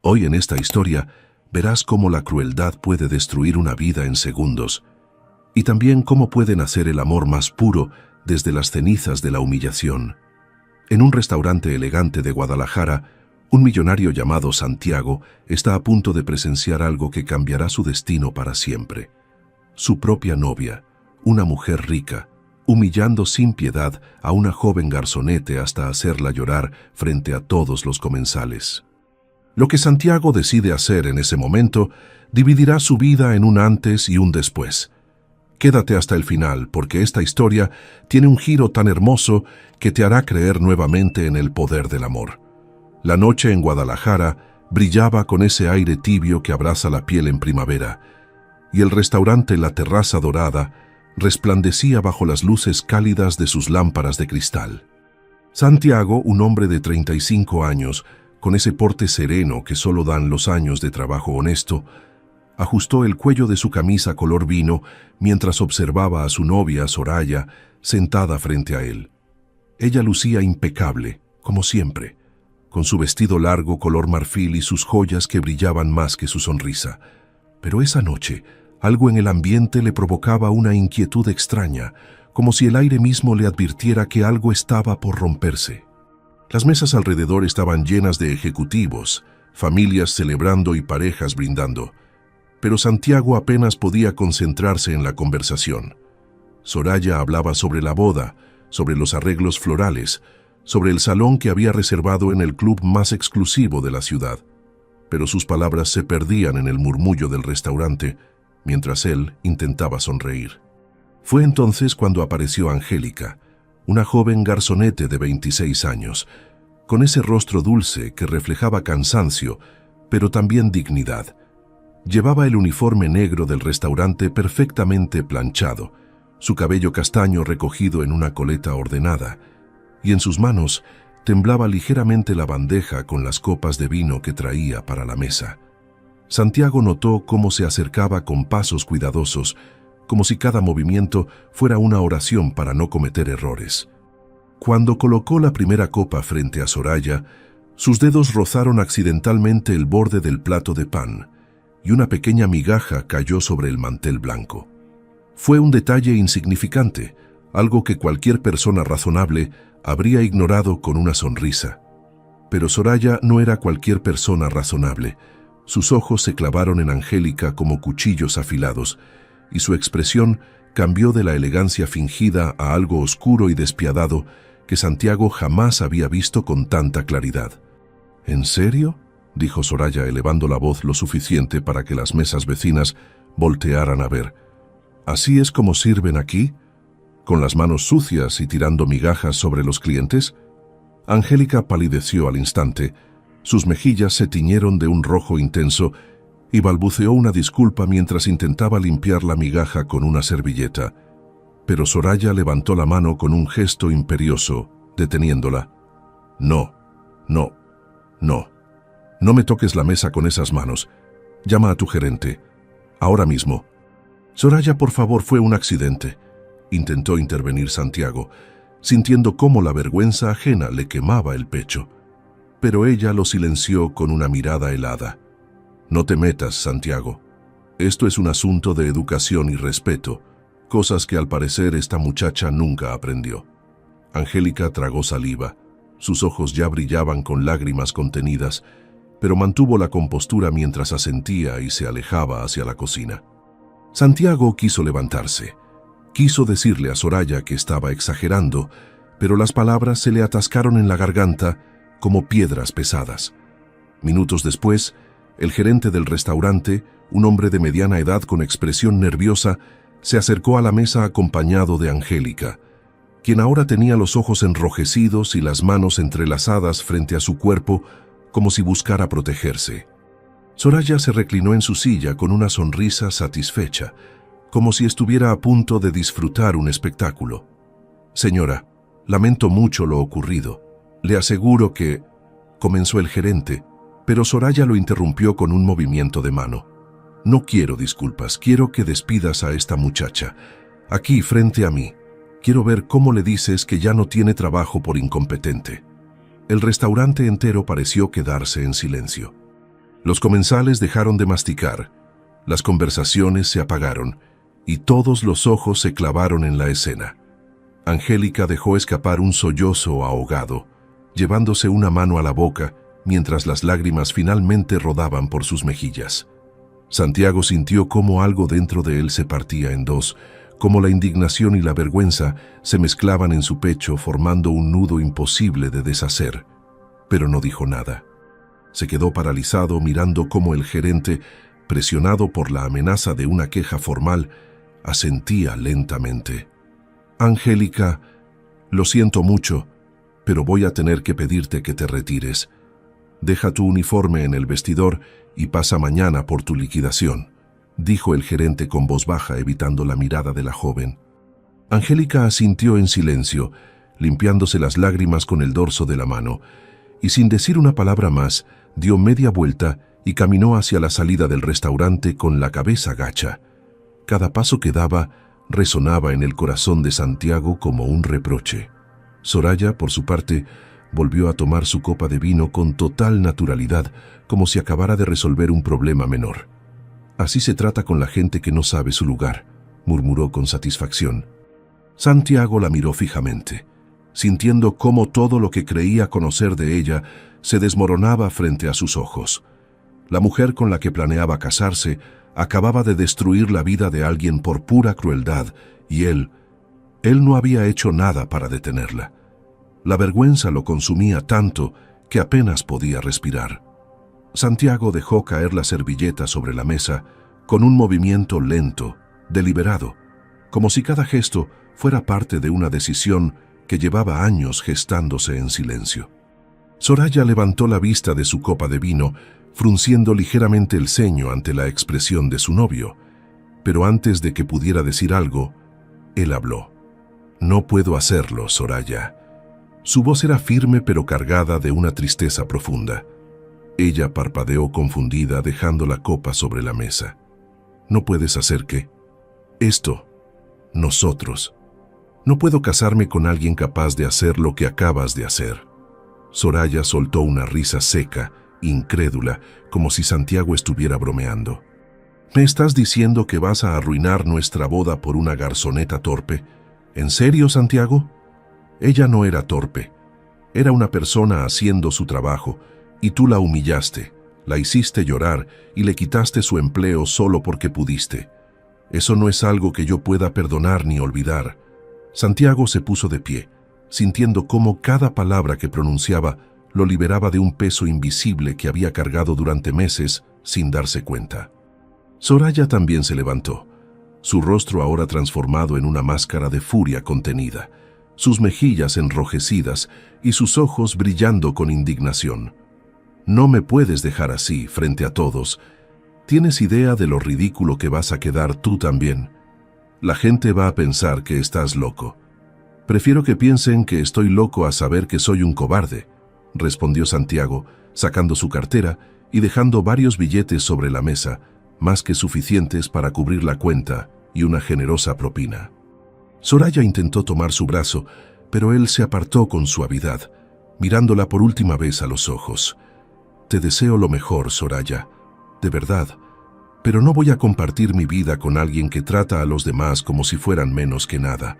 Hoy en esta historia verás cómo la crueldad puede destruir una vida en segundos y también cómo puede nacer el amor más puro desde las cenizas de la humillación. En un restaurante elegante de Guadalajara, un millonario llamado Santiago está a punto de presenciar algo que cambiará su destino para siempre. Su propia novia, una mujer rica, humillando sin piedad a una joven garzonete hasta hacerla llorar frente a todos los comensales. Lo que Santiago decide hacer en ese momento dividirá su vida en un antes y un después. Quédate hasta el final, porque esta historia tiene un giro tan hermoso que te hará creer nuevamente en el poder del amor. La noche en Guadalajara brillaba con ese aire tibio que abraza la piel en primavera, y el restaurante La Terraza Dorada resplandecía bajo las luces cálidas de sus lámparas de cristal. Santiago, un hombre de 35 años, con ese porte sereno que solo dan los años de trabajo honesto, ajustó el cuello de su camisa color vino mientras observaba a su novia, Soraya, sentada frente a él. Ella lucía impecable, como siempre, con su vestido largo color marfil y sus joyas que brillaban más que su sonrisa. Pero esa noche, algo en el ambiente le provocaba una inquietud extraña, como si el aire mismo le advirtiera que algo estaba por romperse. Las mesas alrededor estaban llenas de ejecutivos, familias celebrando y parejas brindando, pero Santiago apenas podía concentrarse en la conversación. Soraya hablaba sobre la boda, sobre los arreglos florales, sobre el salón que había reservado en el club más exclusivo de la ciudad, pero sus palabras se perdían en el murmullo del restaurante, mientras él intentaba sonreír. Fue entonces cuando apareció Angélica, una joven garzonete de 26 años, con ese rostro dulce que reflejaba cansancio, pero también dignidad. Llevaba el uniforme negro del restaurante perfectamente planchado, su cabello castaño recogido en una coleta ordenada, y en sus manos temblaba ligeramente la bandeja con las copas de vino que traía para la mesa. Santiago notó cómo se acercaba con pasos cuidadosos, como si cada movimiento fuera una oración para no cometer errores. Cuando colocó la primera copa frente a Soraya, sus dedos rozaron accidentalmente el borde del plato de pan, y una pequeña migaja cayó sobre el mantel blanco. Fue un detalle insignificante, algo que cualquier persona razonable habría ignorado con una sonrisa. Pero Soraya no era cualquier persona razonable. Sus ojos se clavaron en Angélica como cuchillos afilados, y su expresión cambió de la elegancia fingida a algo oscuro y despiadado que Santiago jamás había visto con tanta claridad. ¿En serio?, dijo Soraya elevando la voz lo suficiente para que las mesas vecinas voltearan a ver. ¿Así es como sirven aquí? ¿Con las manos sucias y tirando migajas sobre los clientes? Angélica palideció al instante, sus mejillas se tiñeron de un rojo intenso y balbuceó una disculpa mientras intentaba limpiar la migaja con una servilleta. Pero Soraya levantó la mano con un gesto imperioso, deteniéndola. No, no, no. No me toques la mesa con esas manos. Llama a tu gerente. Ahora mismo. Soraya, por favor, fue un accidente. Intentó intervenir Santiago, sintiendo cómo la vergüenza ajena le quemaba el pecho. Pero ella lo silenció con una mirada helada. No te metas, Santiago. Esto es un asunto de educación y respeto, cosas que al parecer esta muchacha nunca aprendió. Angélica tragó saliva. Sus ojos ya brillaban con lágrimas contenidas, pero mantuvo la compostura mientras asentía y se alejaba hacia la cocina. Santiago quiso levantarse. Quiso decirle a Soraya que estaba exagerando, pero las palabras se le atascaron en la garganta como piedras pesadas. Minutos después, el gerente del restaurante, un hombre de mediana edad con expresión nerviosa, se acercó a la mesa acompañado de Angélica, quien ahora tenía los ojos enrojecidos y las manos entrelazadas frente a su cuerpo como si buscara protegerse. Soraya se reclinó en su silla con una sonrisa satisfecha, como si estuviera a punto de disfrutar un espectáculo. Señora, lamento mucho lo ocurrido. Le aseguro que... comenzó el gerente, pero Soraya lo interrumpió con un movimiento de mano. No quiero disculpas, quiero que despidas a esta muchacha. Aquí, frente a mí. Quiero ver cómo le dices que ya no tiene trabajo por incompetente. El restaurante entero pareció quedarse en silencio. Los comensales dejaron de masticar, las conversaciones se apagaron y todos los ojos se clavaron en la escena. Angélica dejó escapar un sollozo ahogado, llevándose una mano a la boca mientras las lágrimas finalmente rodaban por sus mejillas. Santiago sintió cómo algo dentro de él se partía en dos, cómo la indignación y la vergüenza se mezclaban en su pecho formando un nudo imposible de deshacer. Pero no dijo nada. Se quedó paralizado mirando cómo el gerente, presionado por la amenaza de una queja formal, asentía lentamente. «Angélica, lo siento mucho, pero voy a tener que pedirte que te retires. Deja tu uniforme en el vestidor y pasa mañana por tu liquidación», dijo el gerente con voz baja, evitando la mirada de la joven. Angélica asintió en silencio, limpiándose las lágrimas con el dorso de la mano, y sin decir una palabra más, dio media vuelta y caminó hacia la salida del restaurante con la cabeza gacha. Cada paso que daba resonaba en el corazón de Santiago como un reproche. Soraya, por su parte, volvió a tomar su copa de vino con total naturalidad, como si acabara de resolver un problema menor. «Así se trata con la gente que no sabe su lugar», murmuró con satisfacción. Santiago la miró fijamente, sintiendo cómo todo lo que creía conocer de ella se desmoronaba frente a sus ojos. La mujer con la que planeaba casarse acababa de destruir la vida de alguien por pura crueldad, y él no había hecho nada para detenerla. La vergüenza lo consumía tanto que apenas podía respirar. Santiago dejó caer la servilleta sobre la mesa con un movimiento lento, deliberado, como si cada gesto fuera parte de una decisión que llevaba años gestándose en silencio. Soraya levantó la vista de su copa de vino, frunciendo ligeramente el ceño ante la expresión de su novio, pero antes de que pudiera decir algo, él habló. «No puedo hacerlo, Soraya». Su voz era firme pero cargada de una tristeza profunda. Ella parpadeó confundida, dejando la copa sobre la mesa. «¿No puedes hacer qué?» «Esto. Nosotros. No puedo casarme con alguien capaz de hacer lo que acabas de hacer». Soraya soltó una risa seca, incrédula, como si Santiago estuviera bromeando. «¿Me estás diciendo que vas a arruinar nuestra boda por una garzoneta torpe? ¿En serio, Santiago?» Ella no era torpe. Era una persona haciendo su trabajo, y tú la humillaste, la hiciste llorar y le quitaste su empleo solo porque pudiste. Eso no es algo que yo pueda perdonar ni olvidar. Santiago se puso de pie, sintiendo cómo cada palabra que pronunciaba lo liberaba de un peso invisible que había cargado durante meses sin darse cuenta. Soraya también se levantó, su rostro ahora transformado en una máscara de furia contenida, sus mejillas enrojecidas y sus ojos brillando con indignación. «No me puedes dejar así, frente a todos. ¿Tienes idea de lo ridículo que vas a quedar tú también? La gente va a pensar que estás loco». «Prefiero que piensen que estoy loco a saber que soy un cobarde», respondió Santiago, sacando su cartera y dejando varios billetes sobre la mesa, más que suficientes para cubrir la cuenta y una generosa propina. Soraya intentó tomar su brazo, pero él se apartó con suavidad, mirándola por última vez a los ojos. «Te deseo lo mejor, Soraya, de verdad, pero no voy a compartir mi vida con alguien que trata a los demás como si fueran menos que nada».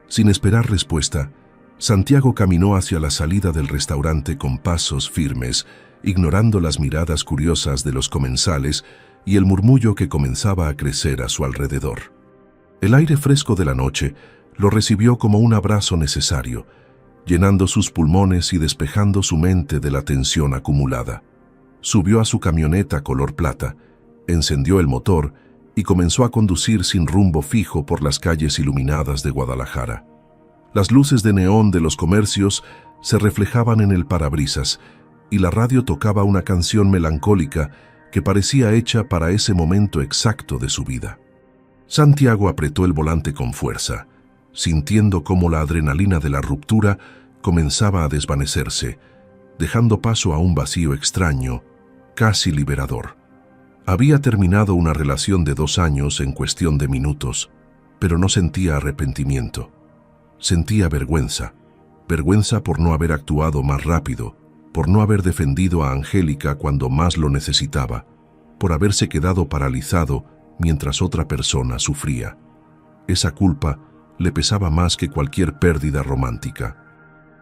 Sin esperar respuesta, Santiago caminó hacia la salida del restaurante con pasos firmes, ignorando las miradas curiosas de los comensales y el murmullo que comenzaba a crecer a su alrededor. El aire fresco de la noche lo recibió como un abrazo necesario, llenando sus pulmones y despejando su mente de la tensión acumulada. Subió a su camioneta color plata, encendió el motor y comenzó a conducir sin rumbo fijo por las calles iluminadas de Guadalajara. Las luces de neón de los comercios se reflejaban en el parabrisas y la radio tocaba una canción melancólica que parecía hecha para ese momento exacto de su vida. Santiago apretó el volante con fuerza, sintiendo cómo la adrenalina de la ruptura comenzaba a desvanecerse, dejando paso a un vacío extraño, casi liberador. Había terminado una relación de 2 años en cuestión de minutos, pero no sentía arrepentimiento. Sentía vergüenza por no haber actuado más rápido, por no haber defendido a Angélica cuando más lo necesitaba, por haberse quedado paralizado mientras otra persona sufría. Esa culpa le pesaba más que cualquier pérdida romántica.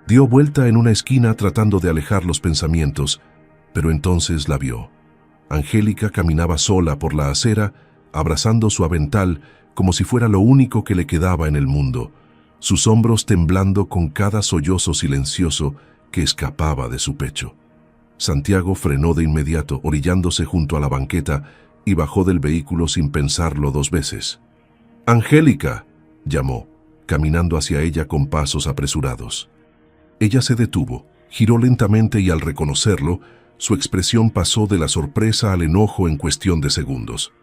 Dio vuelta en una esquina tratando de alejar los pensamientos, pero entonces la vio. Angélica caminaba sola por la acera, abrazando su avental como si fuera lo único que le quedaba en el mundo, sus hombros temblando con cada sollozo silencioso que escapaba de su pecho. Santiago frenó de inmediato, orillándose junto a la banqueta, y bajó del vehículo sin pensarlo 2 veces. «¡Angélica!», llamó, caminando hacia ella con pasos apresurados. Ella se detuvo, giró lentamente y al reconocerlo, su expresión pasó de la sorpresa al enojo en cuestión de segundos.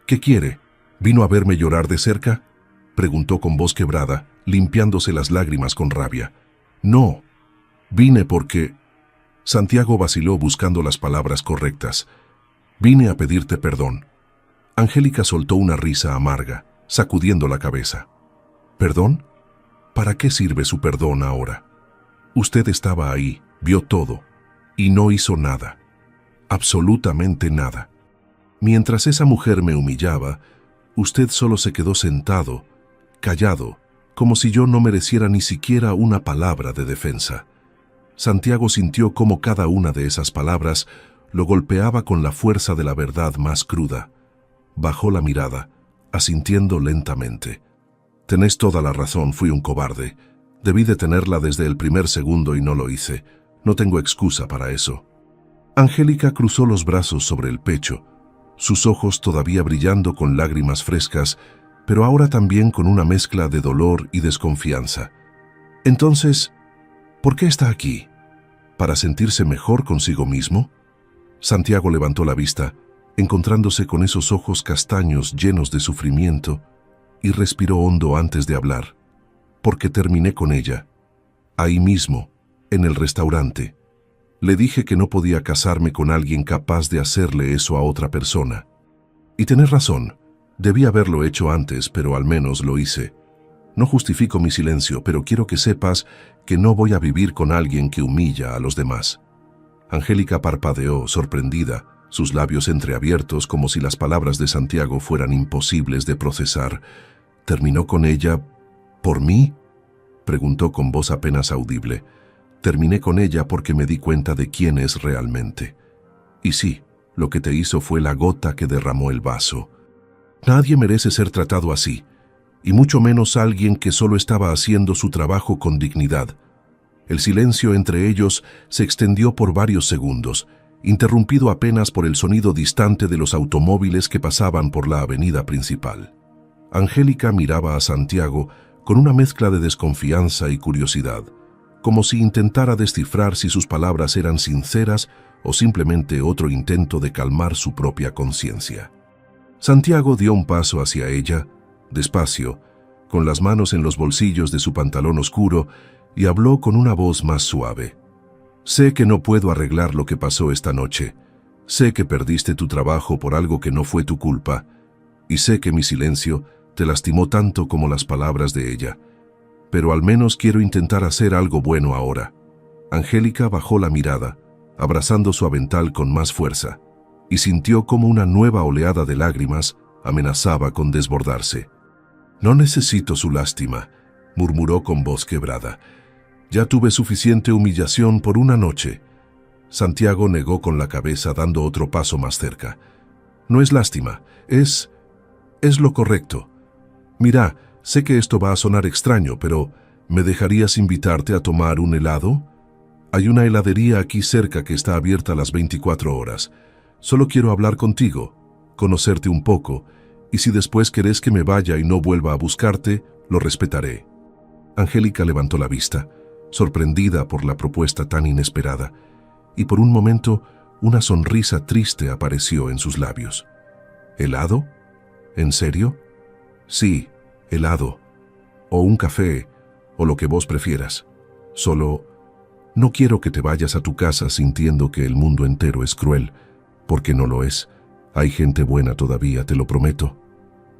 «¿Qué quiere? ¿Vino a verme llorar de cerca?», preguntó con voz quebrada, limpiándose las lágrimas con rabia. «No, vine porque…». Santiago vaciló buscando las palabras correctas. «Vine a pedirte perdón». Angélica soltó una risa amarga, sacudiendo la cabeza. «¿Perdón? ¿Para qué sirve su perdón ahora? Usted estaba ahí, vio todo, y no hizo nada. Absolutamente nada. Mientras esa mujer me humillaba, usted solo se quedó sentado, callado, como si yo no mereciera ni siquiera una palabra de defensa». Santiago sintió cómo cada una de esas palabras lo golpeaba con la fuerza de la verdad más cruda. Bajó la mirada, asintiendo lentamente. «Tenés toda la razón, fui un cobarde. Debí detenerla desde el primer segundo y no lo hice. No tengo excusa para eso». Angélica cruzó los brazos sobre el pecho, sus ojos todavía brillando con lágrimas frescas, pero ahora también con una mezcla de dolor y desconfianza. «Entonces, ¿por qué está aquí? ¿Para sentirse mejor consigo mismo?». Santiago levantó la vista, encontrándose con esos ojos castaños llenos de sufrimiento, y respiró hondo antes de hablar. «Porque terminé con ella. Ahí mismo, en el restaurante. Le dije que no podía casarme con alguien capaz de hacerle eso a otra persona. Y tenés razón, debí haberlo hecho antes, pero al menos lo hice. No justifico mi silencio, pero quiero que sepas que no voy a vivir con alguien que humilla a los demás». Angélica parpadeó, sorprendida, sus labios entreabiertos como si las palabras de Santiago fueran imposibles de procesar. «¿Terminó con ella por mí?», preguntó con voz apenas audible. «Terminé con ella porque me di cuenta de quién es realmente. Y sí, lo que te hizo fue la gota que derramó el vaso. Nadie merece ser tratado así, y mucho menos alguien que solo estaba haciendo su trabajo con dignidad». El silencio entre ellos se extendió por varios segundos, interrumpido apenas por el sonido distante de los automóviles que pasaban por la avenida principal. Angélica miraba a Santiago con una mezcla de desconfianza y curiosidad, como si intentara descifrar si sus palabras eran sinceras o simplemente otro intento de calmar su propia conciencia. Santiago dio un paso hacia ella, despacio, con las manos en los bolsillos de su pantalón oscuro, y habló con una voz más suave. «Sé que no puedo arreglar lo que pasó esta noche. Sé que perdiste tu trabajo por algo que no fue tu culpa. Y sé que mi silencio te lastimó tanto como las palabras de ella. Pero al menos quiero intentar hacer algo bueno ahora». Angélica bajó la mirada, abrazando su avental con más fuerza, y sintió como una nueva oleada de lágrimas amenazaba con desbordarse. «No necesito su lástima», murmuró con voz quebrada. «Ya tuve suficiente humillación por una noche». Santiago negó con la cabeza dando otro paso más cerca. «No es lástima, es lo correcto. Mira, sé que esto va a sonar extraño, pero ¿me dejarías invitarte a tomar un helado? Hay una heladería aquí cerca que está abierta las 24 horas. Solo quiero hablar contigo, conocerte un poco, y si después querés que me vaya y no vuelva a buscarte, lo respetaré». Angélica levantó la vista, sorprendida por la propuesta tan inesperada, y por un momento una sonrisa triste apareció en sus labios. «¿Helado? ¿En serio?». «Sí, helado. O un café, o lo que vos prefieras. Solo no quiero que te vayas a tu casa sintiendo que el mundo entero es cruel, porque no lo es. Hay gente buena todavía, te lo prometo».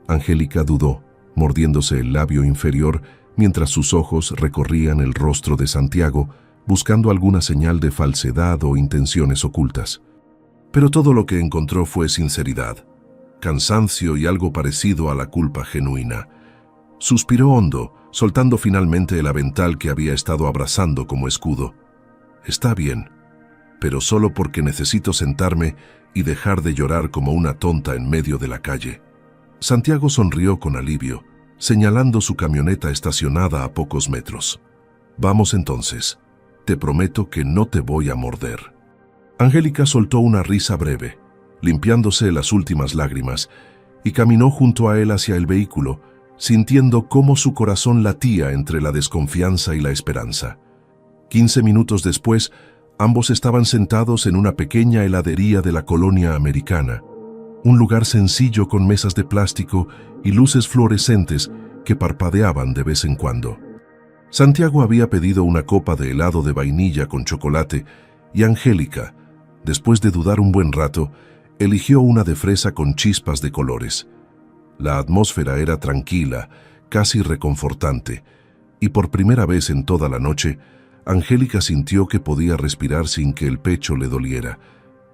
Angélica dudó, mordiéndose el labio inferior, mientras sus ojos recorrían el rostro de Santiago, buscando alguna señal de falsedad o intenciones ocultas. Pero todo lo que encontró fue sinceridad, cansancio y algo parecido a la culpa genuina. Suspiró hondo, soltando finalmente el avental que había estado abrazando como escudo. Está bien, pero solo porque necesito sentarme y dejar de llorar como una tonta en medio de la calle. Santiago sonrió con alivio, señalando su camioneta estacionada a pocos metros. Vamos entonces. Te prometo que no te voy a morder. Angélica soltó una risa breve, limpiándose las últimas lágrimas, y caminó junto a él hacia el vehículo, sintiendo cómo su corazón latía entre la desconfianza y la esperanza. 15 minutos después, ambos estaban sentados en una pequeña heladería de la colonia americana, un lugar sencillo con mesas de plástico y luces fluorescentes que parpadeaban de vez en cuando. Santiago había pedido una copa de helado de vainilla con chocolate y Angélica, después de dudar un buen rato, eligió una de fresa con chispas de colores. La atmósfera era tranquila, casi reconfortante, y por primera vez en toda la noche, Angélica sintió que podía respirar sin que el pecho le doliera.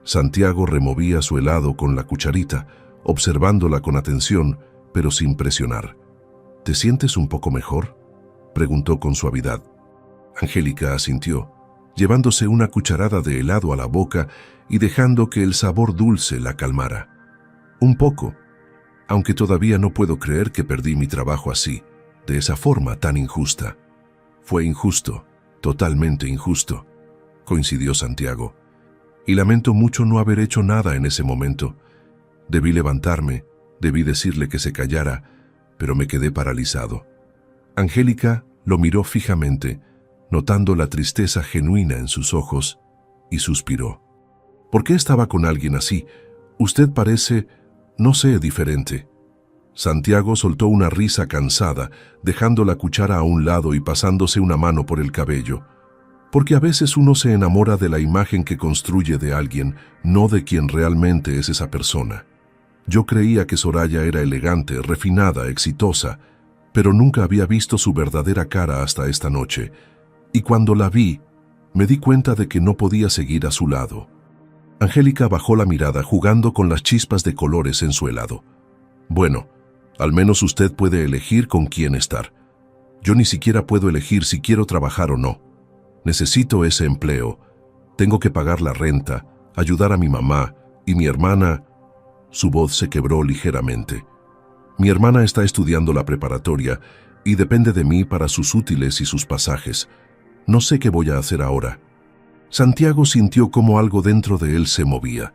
Santiago removía su helado con la cucharita, observándola con atención, pero sin presionar. ¿Te sientes un poco mejor?, preguntó con suavidad. Angélica asintió, llevándose una cucharada de helado a la boca y dejando que el sabor dulce la calmara. Un poco, aunque todavía no puedo creer que perdí mi trabajo así, de esa forma tan injusta. Fue injusto, totalmente injusto, coincidió Santiago. Y lamento mucho no haber hecho nada en ese momento. Debí levantarme, debí decirle que se callara, pero me quedé paralizado. Angélica lo miró fijamente, notando la tristeza genuina en sus ojos, y suspiró. ¿Por qué estaba con alguien así? Usted parece, no sé, diferente. Santiago soltó una risa cansada, dejando la cuchara a un lado y pasándose una mano por el cabello. Porque a veces uno se enamora de la imagen que construye de alguien, no de quien realmente es esa persona. Yo creía que Soraya era elegante, refinada, exitosa, pero nunca había visto su verdadera cara hasta esta noche, y cuando la vi, me di cuenta de que no podía seguir a su lado. Angélica bajó la mirada jugando con las chispas de colores en su helado. Bueno, al menos usted puede elegir con quién estar. Yo ni siquiera puedo elegir si quiero trabajar o no. Necesito ese empleo. Tengo que pagar la renta, ayudar a mi mamá y mi hermana. Su voz se quebró ligeramente. Mi hermana está estudiando la preparatoria y depende de mí para sus útiles y sus pasajes. No sé qué voy a hacer ahora. Santiago sintió como algo dentro de él se movía,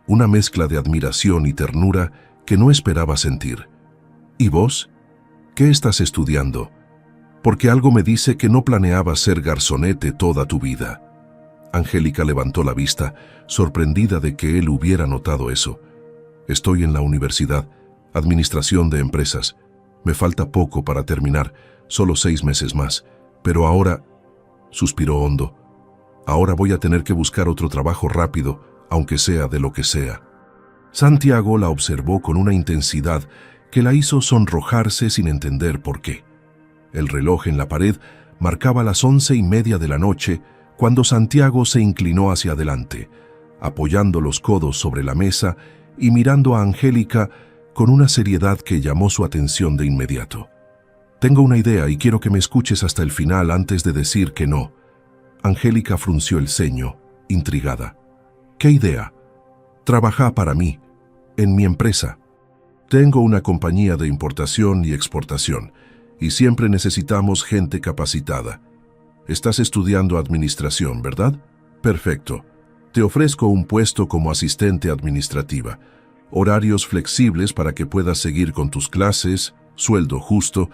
una mezcla de admiración y ternura que no esperaba sentir. ¿Y vos? ¿Qué estás estudiando? Porque algo me dice que no planeabas ser garzonete toda tu vida. Angélica levantó la vista, sorprendida de que él hubiera notado eso. Estoy en la universidad, administración de empresas. Me falta poco para terminar, solo 6 meses más. Pero ahora, suspiró hondo, ahora voy a tener que buscar otro trabajo rápido, aunque sea de lo que sea. Santiago la observó con una intensidad que la hizo sonrojarse sin entender por qué. El reloj en la pared marcaba las 11:30 de la noche cuando Santiago se inclinó hacia adelante, apoyando los codos sobre la mesa y mirando a Angélica con una seriedad que llamó su atención de inmediato. Tengo una idea y quiero que me escuches hasta el final antes de decir que no. Angélica frunció el ceño, intrigada. ¿Qué idea? Trabaja para mí, en mi empresa. Tengo una compañía de importación y exportación, y siempre necesitamos gente capacitada. Estás estudiando administración, ¿verdad? Perfecto. Te ofrezco un puesto como asistente administrativa. Horarios flexibles para que puedas seguir con tus clases, sueldo justo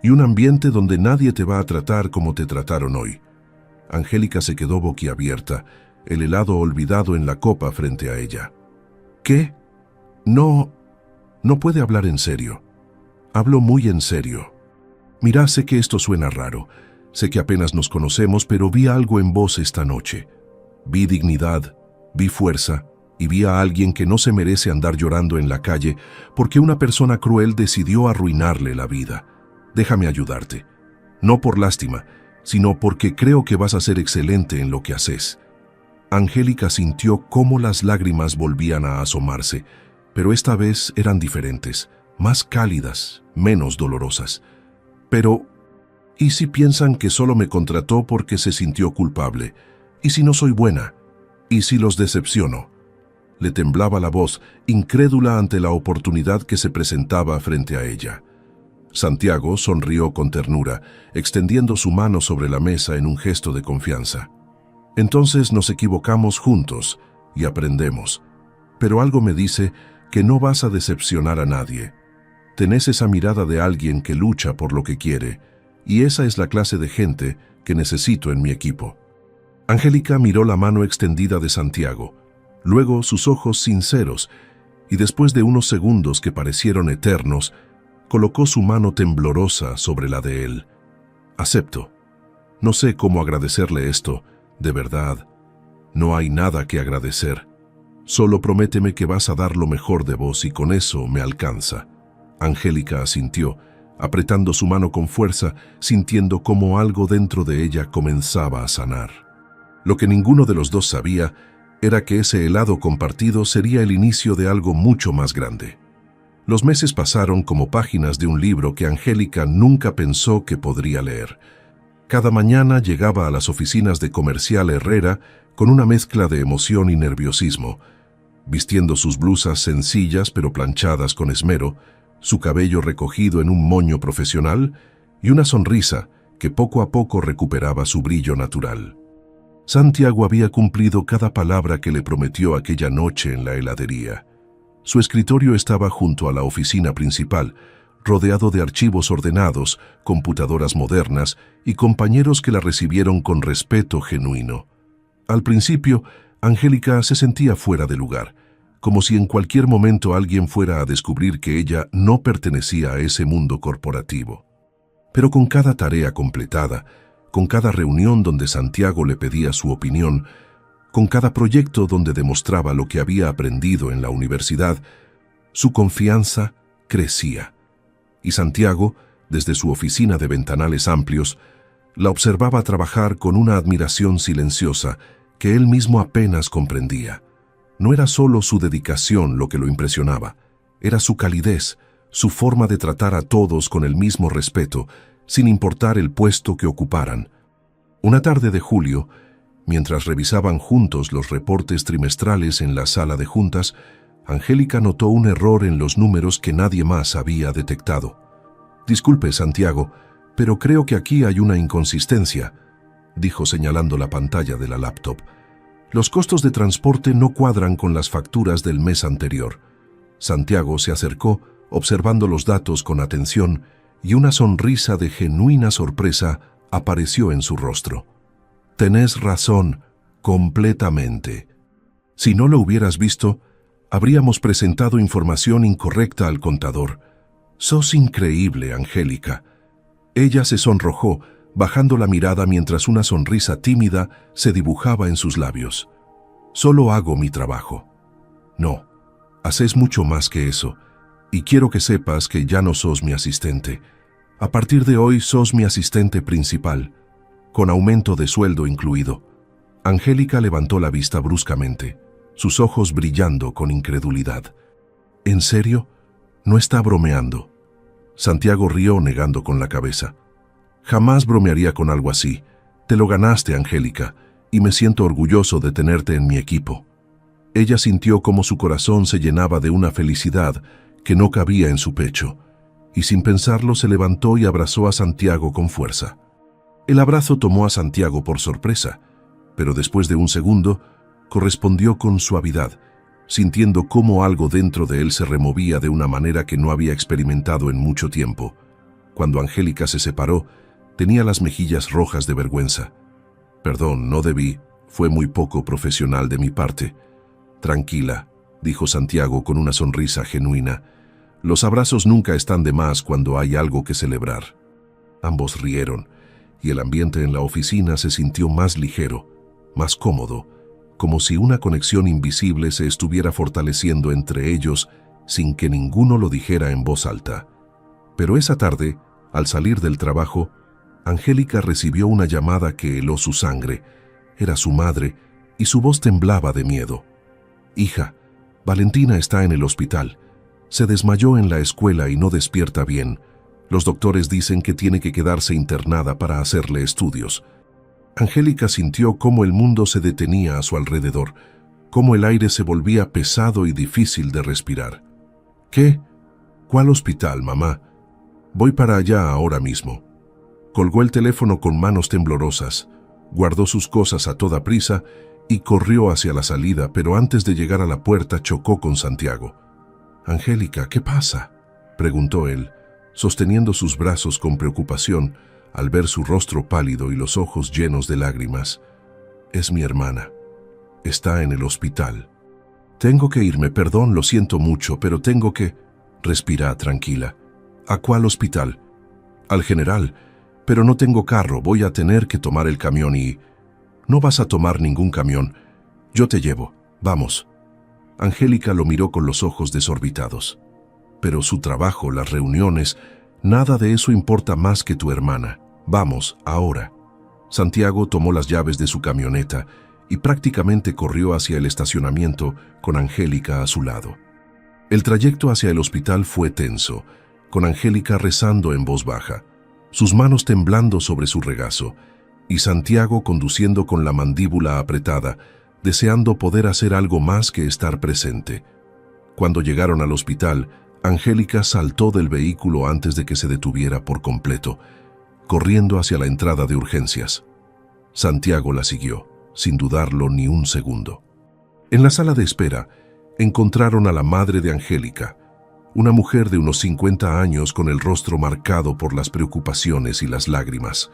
y un ambiente donde nadie te va a tratar como te trataron hoy. Angélica se quedó boquiabierta, el helado olvidado en la copa frente a ella. ¿Qué? No puede hablar en serio. Hablo muy en serio. Mira, sé que esto suena raro. Sé que apenas nos conocemos, pero vi algo en vos esta noche. Vi dignidad, vi fuerza y vi a alguien que no se merece andar llorando en la calle porque una persona cruel decidió arruinarle la vida. Déjame ayudarte. No por lástima, sino porque creo que vas a ser excelente en lo que haces. Angélica sintió cómo las lágrimas volvían a asomarse, pero esta vez eran diferentes, más cálidas, menos dolorosas. Pero, ¿y si piensan que solo me contrató porque se sintió culpable? ¿Y si no soy buena? ¿Y si los decepciono? Le temblaba la voz, incrédula ante la oportunidad que se presentaba frente a ella. Santiago sonrió con ternura, extendiendo su mano sobre la mesa en un gesto de confianza. Entonces nos equivocamos juntos y aprendemos. Pero algo me dice que no vas a decepcionar a nadie. Tenés esa mirada de alguien que lucha por lo que quiere, y esa es la clase de gente que necesito en mi equipo. Angélica miró la mano extendida de Santiago, luego sus ojos sinceros, y después de unos segundos que parecieron eternos, colocó su mano temblorosa sobre la de él. Acepto. No sé cómo agradecerle esto, de verdad. No hay nada que agradecer. Solo prométeme que vas a dar lo mejor de vos y con eso me alcanza. Angélica asintió, apretando su mano con fuerza, sintiendo cómo algo dentro de ella comenzaba a sanar. Lo que ninguno de los dos sabía era que ese helado compartido sería el inicio de algo mucho más grande. Los meses pasaron como páginas de un libro que Angélica nunca pensó que podría leer. Cada mañana llegaba a las oficinas de Comercial Herrera con una mezcla de emoción y nerviosismo, vistiendo sus blusas sencillas pero planchadas con esmero, su cabello recogido en un moño profesional y una sonrisa que poco a poco recuperaba su brillo natural. Santiago había cumplido cada palabra que le prometió aquella noche en la heladería. Su escritorio estaba junto a la oficina principal, rodeado de archivos ordenados, computadoras modernas y compañeros que la recibieron con respeto genuino. Al principio, Angélica se sentía fuera de lugar, como si en cualquier momento alguien fuera a descubrir que ella no pertenecía a ese mundo corporativo. Pero con cada tarea completada, con cada reunión donde Santiago le pedía su opinión, con cada proyecto donde demostraba lo que había aprendido en la universidad, su confianza crecía. Y Santiago, desde su oficina de ventanales amplios, la observaba trabajar con una admiración silenciosa que él mismo apenas comprendía. No era solo su dedicación lo que lo impresionaba, era su calidez, su forma de tratar a todos con el mismo respeto, sin importar el puesto que ocuparan. Una tarde de julio, mientras revisaban juntos los reportes trimestrales en la sala de juntas, Angélica notó un error en los números que nadie más había detectado. «Disculpe, Santiago, pero creo que aquí hay una inconsistencia», dijo señalando la pantalla de la laptop. «Los costos de transporte no cuadran con las facturas del mes anterior». Santiago se acercó, observando los datos con atención, y una sonrisa de genuina sorpresa apareció en su rostro. «Tenés razón, completamente. Si no lo hubieras visto, habríamos presentado información incorrecta al contador. Sos increíble, Angélica». Ella se sonrojó, bajando la mirada mientras una sonrisa tímida se dibujaba en sus labios. «Solo hago mi trabajo». «No, haces mucho más que eso, y quiero que sepas que ya no sos mi asistente. A partir de hoy sos mi asistente principal, con aumento de sueldo incluido». Angélica levantó la vista bruscamente, sus ojos brillando con incredulidad. «¿En serio? No está bromeando». Santiago rió negando con la cabeza. «Jamás bromearía con algo así. Te lo ganaste, Angélica, y me siento orgulloso de tenerte en mi equipo». Ella sintió como su corazón se llenaba de una felicidad que no cabía en su pecho, y sin pensarlo se levantó y abrazó a Santiago con fuerza. El abrazo tomó a Santiago por sorpresa, pero después de un segundo, correspondió con suavidad, sintiendo cómo algo dentro de él se removía de una manera que no había experimentado en mucho tiempo. Cuando Angélica se separó, tenía las mejillas rojas de vergüenza. «Perdón, no debí, fue muy poco profesional de mi parte». «Tranquila», dijo Santiago con una sonrisa genuina. «Los abrazos nunca están de más cuando hay algo que celebrar». Ambos rieron, y el ambiente en la oficina se sintió más ligero, más cómodo, como si una conexión invisible se estuviera fortaleciendo entre ellos sin que ninguno lo dijera en voz alta. Pero esa tarde, al salir del trabajo, Angélica recibió una llamada que heló su sangre. Era su madre, y su voz temblaba de miedo. «Hija, Valentina está en el hospital. Se desmayó en la escuela y no despierta bien. Los doctores dicen que tiene que quedarse internada para hacerle estudios». Angélica sintió cómo el mundo se detenía a su alrededor, cómo el aire se volvía pesado y difícil de respirar. «¿Qué? ¿Cuál hospital, mamá? Voy para allá ahora mismo». Colgó el teléfono con manos temblorosas, guardó sus cosas a toda prisa y corrió hacia la salida, pero antes de llegar a la puerta chocó con Santiago. «Angélica, ¿qué pasa?», preguntó él, sosteniendo sus brazos con preocupación al ver su rostro pálido y los ojos llenos de lágrimas. «Es mi hermana. Está en el hospital. Tengo que irme, perdón, lo siento mucho, pero tengo que...» «Respira, tranquila. ¿A cuál hospital?» «Al general. Pero no tengo carro, voy a tener que tomar el camión y...» «No vas a tomar ningún camión. Yo te llevo. Vamos». Angélica lo miró con los ojos desorbitados. «Pero su trabajo, las reuniones, nada de eso importa más que tu hermana. Vamos, ahora». Santiago tomó las llaves de su camioneta y prácticamente corrió hacia el estacionamiento con Angélica a su lado. El trayecto hacia el hospital fue tenso, con Angélica rezando en voz baja, sus manos temblando sobre su regazo, y Santiago conduciendo con la mandíbula apretada, deseando poder hacer algo más que estar presente. Cuando llegaron al hospital, Angélica saltó del vehículo antes de que se detuviera por completo, corriendo hacia la entrada de urgencias. Santiago la siguió, sin dudarlo ni un segundo. En la sala de espera, encontraron a la madre de Angélica, una mujer de unos 50 años con el rostro marcado por las preocupaciones y las lágrimas.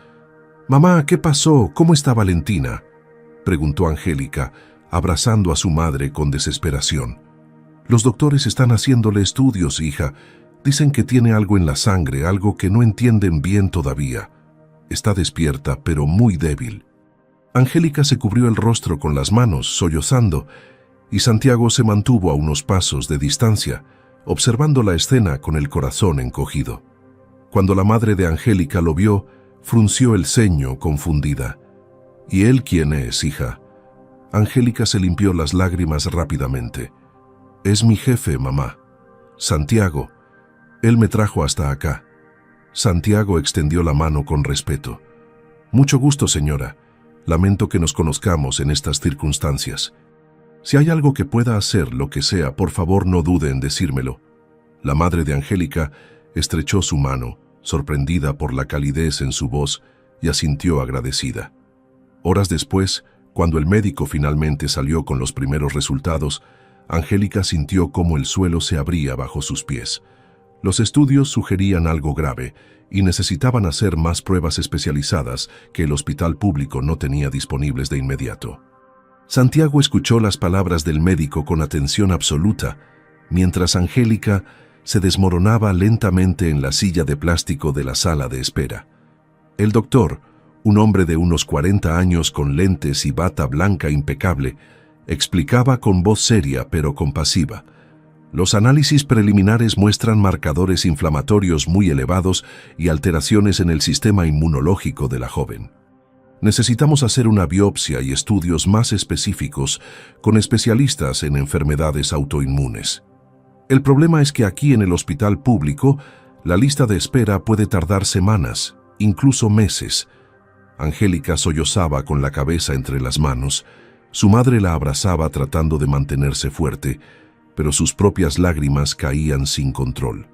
«Mamá, ¿qué pasó? ¿Cómo está Valentina?», preguntó Angélica, abrazando a su madre con desesperación. «Los doctores están haciéndole estudios, hija. Dicen que tiene algo en la sangre, algo que no entienden bien todavía. Está despierta, pero muy débil». Angélica se cubrió el rostro con las manos, sollozando, y Santiago se mantuvo a unos pasos de distancia, observando la escena con el corazón encogido. Cuando la madre de Angélica lo vio, frunció el ceño confundida. «¿Y él quién es, hija?». Angélica se limpió las lágrimas rápidamente. «Es mi jefe, mamá. Santiago. Él me trajo hasta acá». Santiago extendió la mano con respeto. «Mucho gusto, señora. Lamento que nos conozcamos en estas circunstancias. Si hay algo que pueda hacer, lo que sea, por favor no dude en decírmelo». La madre de Angélica estrechó su mano, sorprendida por la calidez en su voz, y asintió agradecida. Horas después, cuando el médico finalmente salió con los primeros resultados, Angélica sintió cómo el suelo se abría bajo sus pies. Los estudios sugerían algo grave y necesitaban hacer más pruebas especializadas que el hospital público no tenía disponibles de inmediato. Santiago escuchó las palabras del médico con atención absoluta, mientras Angélica se desmoronaba lentamente en la silla de plástico de la sala de espera. El doctor, un hombre de unos 40 años con lentes y bata blanca impecable, explicaba con voz seria pero compasiva: «Los análisis preliminares muestran marcadores inflamatorios muy elevados y alteraciones en el sistema inmunológico de la joven. Necesitamos hacer una biopsia y estudios más específicos con especialistas en enfermedades autoinmunes. El problema es que aquí en el hospital público, la lista de espera puede tardar semanas, incluso meses». Angélica sollozaba con la cabeza entre las manos. Su madre la abrazaba tratando de mantenerse fuerte, pero sus propias lágrimas caían sin control.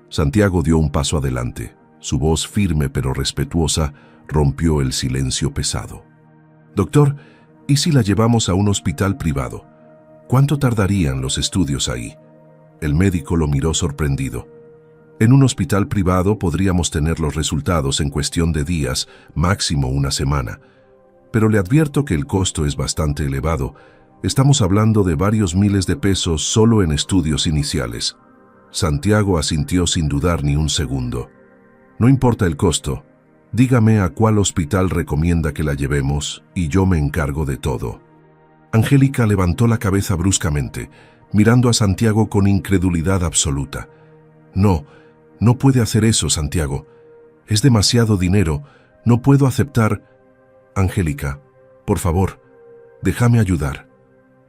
Santiago dio un paso adelante. Su voz firme pero respetuosa rompió el silencio pesado. «Doctor, ¿y si la llevamos a un hospital privado? ¿Cuánto tardarían los estudios ahí?». El médico lo miró sorprendido. «En un hospital privado podríamos tener los resultados en cuestión de días, máximo una semana. Pero le advierto que el costo es bastante elevado. Estamos hablando de varios miles de pesos solo en estudios iniciales». Santiago asintió sin dudar ni un segundo. «No importa el costo. Dígame a cuál hospital recomienda que la llevemos y yo me encargo de todo». Angélica levantó la cabeza bruscamente, mirando a Santiago con incredulidad absoluta. «No, no puede hacer eso, Santiago. Es demasiado dinero. No puedo aceptar... Angélica, por favor, déjame ayudar,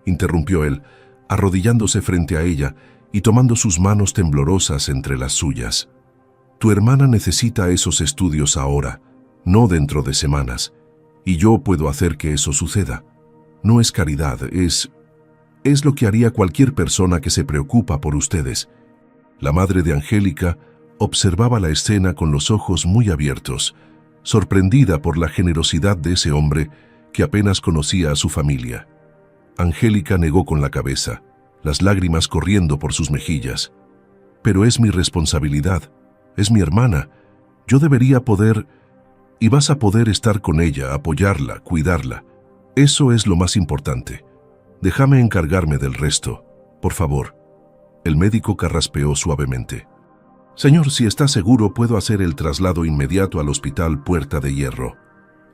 interrumpió él, arrodillándose frente a ella y tomando sus manos temblorosas entre las suyas. Tu hermana necesita esos estudios ahora, no dentro de semanas, y yo puedo hacer que eso suceda. No es caridad, es lo que haría cualquier persona que se preocupa por ustedes. La madre de Angélica observaba la escena con los ojos muy abiertos, sorprendida por la generosidad de ese hombre que apenas conocía a su familia. Angélica negó con la cabeza, las lágrimas corriendo por sus mejillas. Pero es mi responsabilidad, es mi hermana. Yo debería poder... Y vas a poder estar con ella, apoyarla, cuidarla. Eso es lo más importante. Déjame encargarme del resto, por favor. El médico carraspeó suavemente. Señor, si está seguro, puedo hacer el traslado inmediato al Hospital Puerta de Hierro.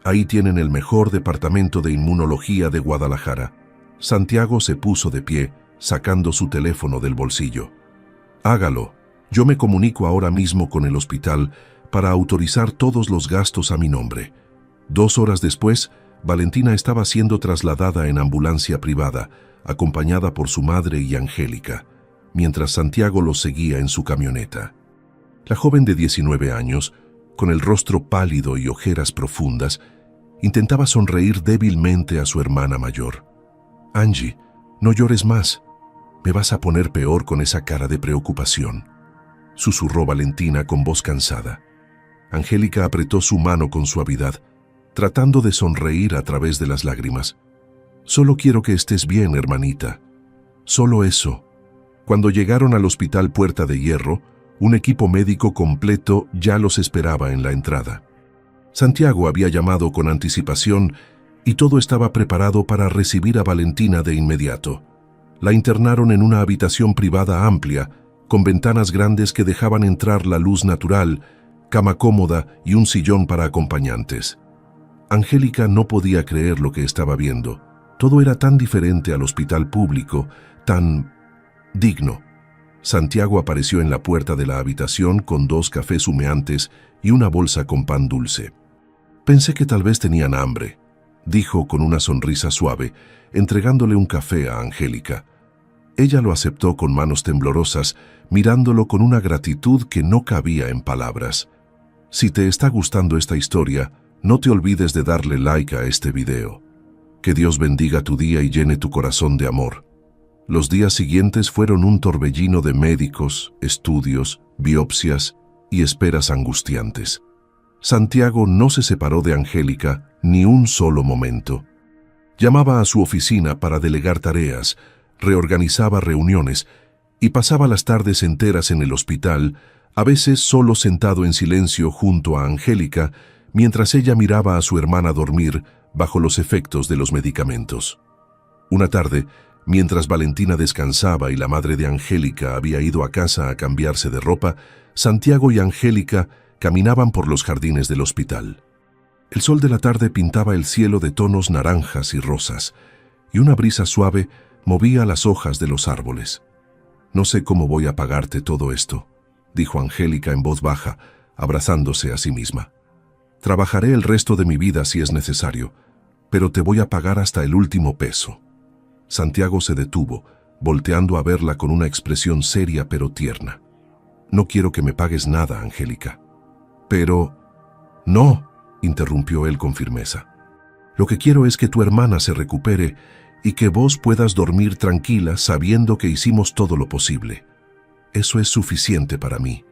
Ahí tienen el mejor departamento de inmunología de Guadalajara. Santiago se puso de pie, sacando su teléfono del bolsillo. Hágalo. Yo me comunico ahora mismo con el hospital para autorizar todos los gastos a mi nombre. 2 horas después, Valentina estaba siendo trasladada en ambulancia privada, acompañada por su madre y Angélica, mientras Santiago los seguía en su camioneta. La joven de 19 años, con el rostro pálido y ojeras profundas, intentaba sonreír débilmente a su hermana mayor. Angie, no llores más. Me vas a poner peor con esa cara de preocupación, susurró Valentina con voz cansada. Angélica apretó su mano con suavidad, tratando de sonreír a través de las lágrimas. Solo quiero que estés bien, hermanita. Solo eso. Cuando llegaron al Hospital Puerta de Hierro, un equipo médico completo ya los esperaba en la entrada. Santiago había llamado con anticipación y todo estaba preparado para recibir a Valentina de inmediato. La internaron en una habitación privada amplia, con ventanas grandes que dejaban entrar la luz natural, cama cómoda y un sillón para acompañantes. Angélica no podía creer lo que estaba viendo. Todo era tan diferente al hospital público, tan digno. Santiago apareció en la puerta de la habitación con 2 cafés humeantes y una bolsa con pan dulce. Pensé que tal vez tenían hambre, dijo con una sonrisa suave, entregándole un café a Angélica. Ella lo aceptó con manos temblorosas, mirándolo con una gratitud que no cabía en palabras. Si te está gustando esta historia, no te olvides de darle like a este video. Que Dios bendiga tu día y llene tu corazón de amor. Los días siguientes fueron un torbellino de médicos, estudios, biopsias y esperas angustiantes. Santiago no se separó de Angélica ni un solo momento. Llamaba a su oficina para delegar tareas, reorganizaba reuniones y pasaba las tardes enteras en el hospital, a veces solo sentado en silencio junto a Angélica, mientras ella miraba a su hermana dormir bajo los efectos de los medicamentos. Una tarde, mientras Valentina descansaba y la madre de Angélica había ido a casa a cambiarse de ropa, Santiago y Angélica caminaban por los jardines del hospital. El sol de la tarde pintaba el cielo de tonos naranjas y rosas, y una brisa suave movía las hojas de los árboles. No sé cómo voy a pagarte todo esto, dijo Angélica en voz baja, abrazándose a sí misma. Trabajaré el resto de mi vida si es necesario, pero te voy a pagar hasta el último peso. Santiago se detuvo, volteando a verla con una expresión seria pero tierna. No quiero que me pagues nada, Angélica. Pero... No, interrumpió él con firmeza. Lo que quiero es que tu hermana se recupere y que vos puedas dormir tranquila sabiendo que hicimos todo lo posible. Eso es suficiente para mí.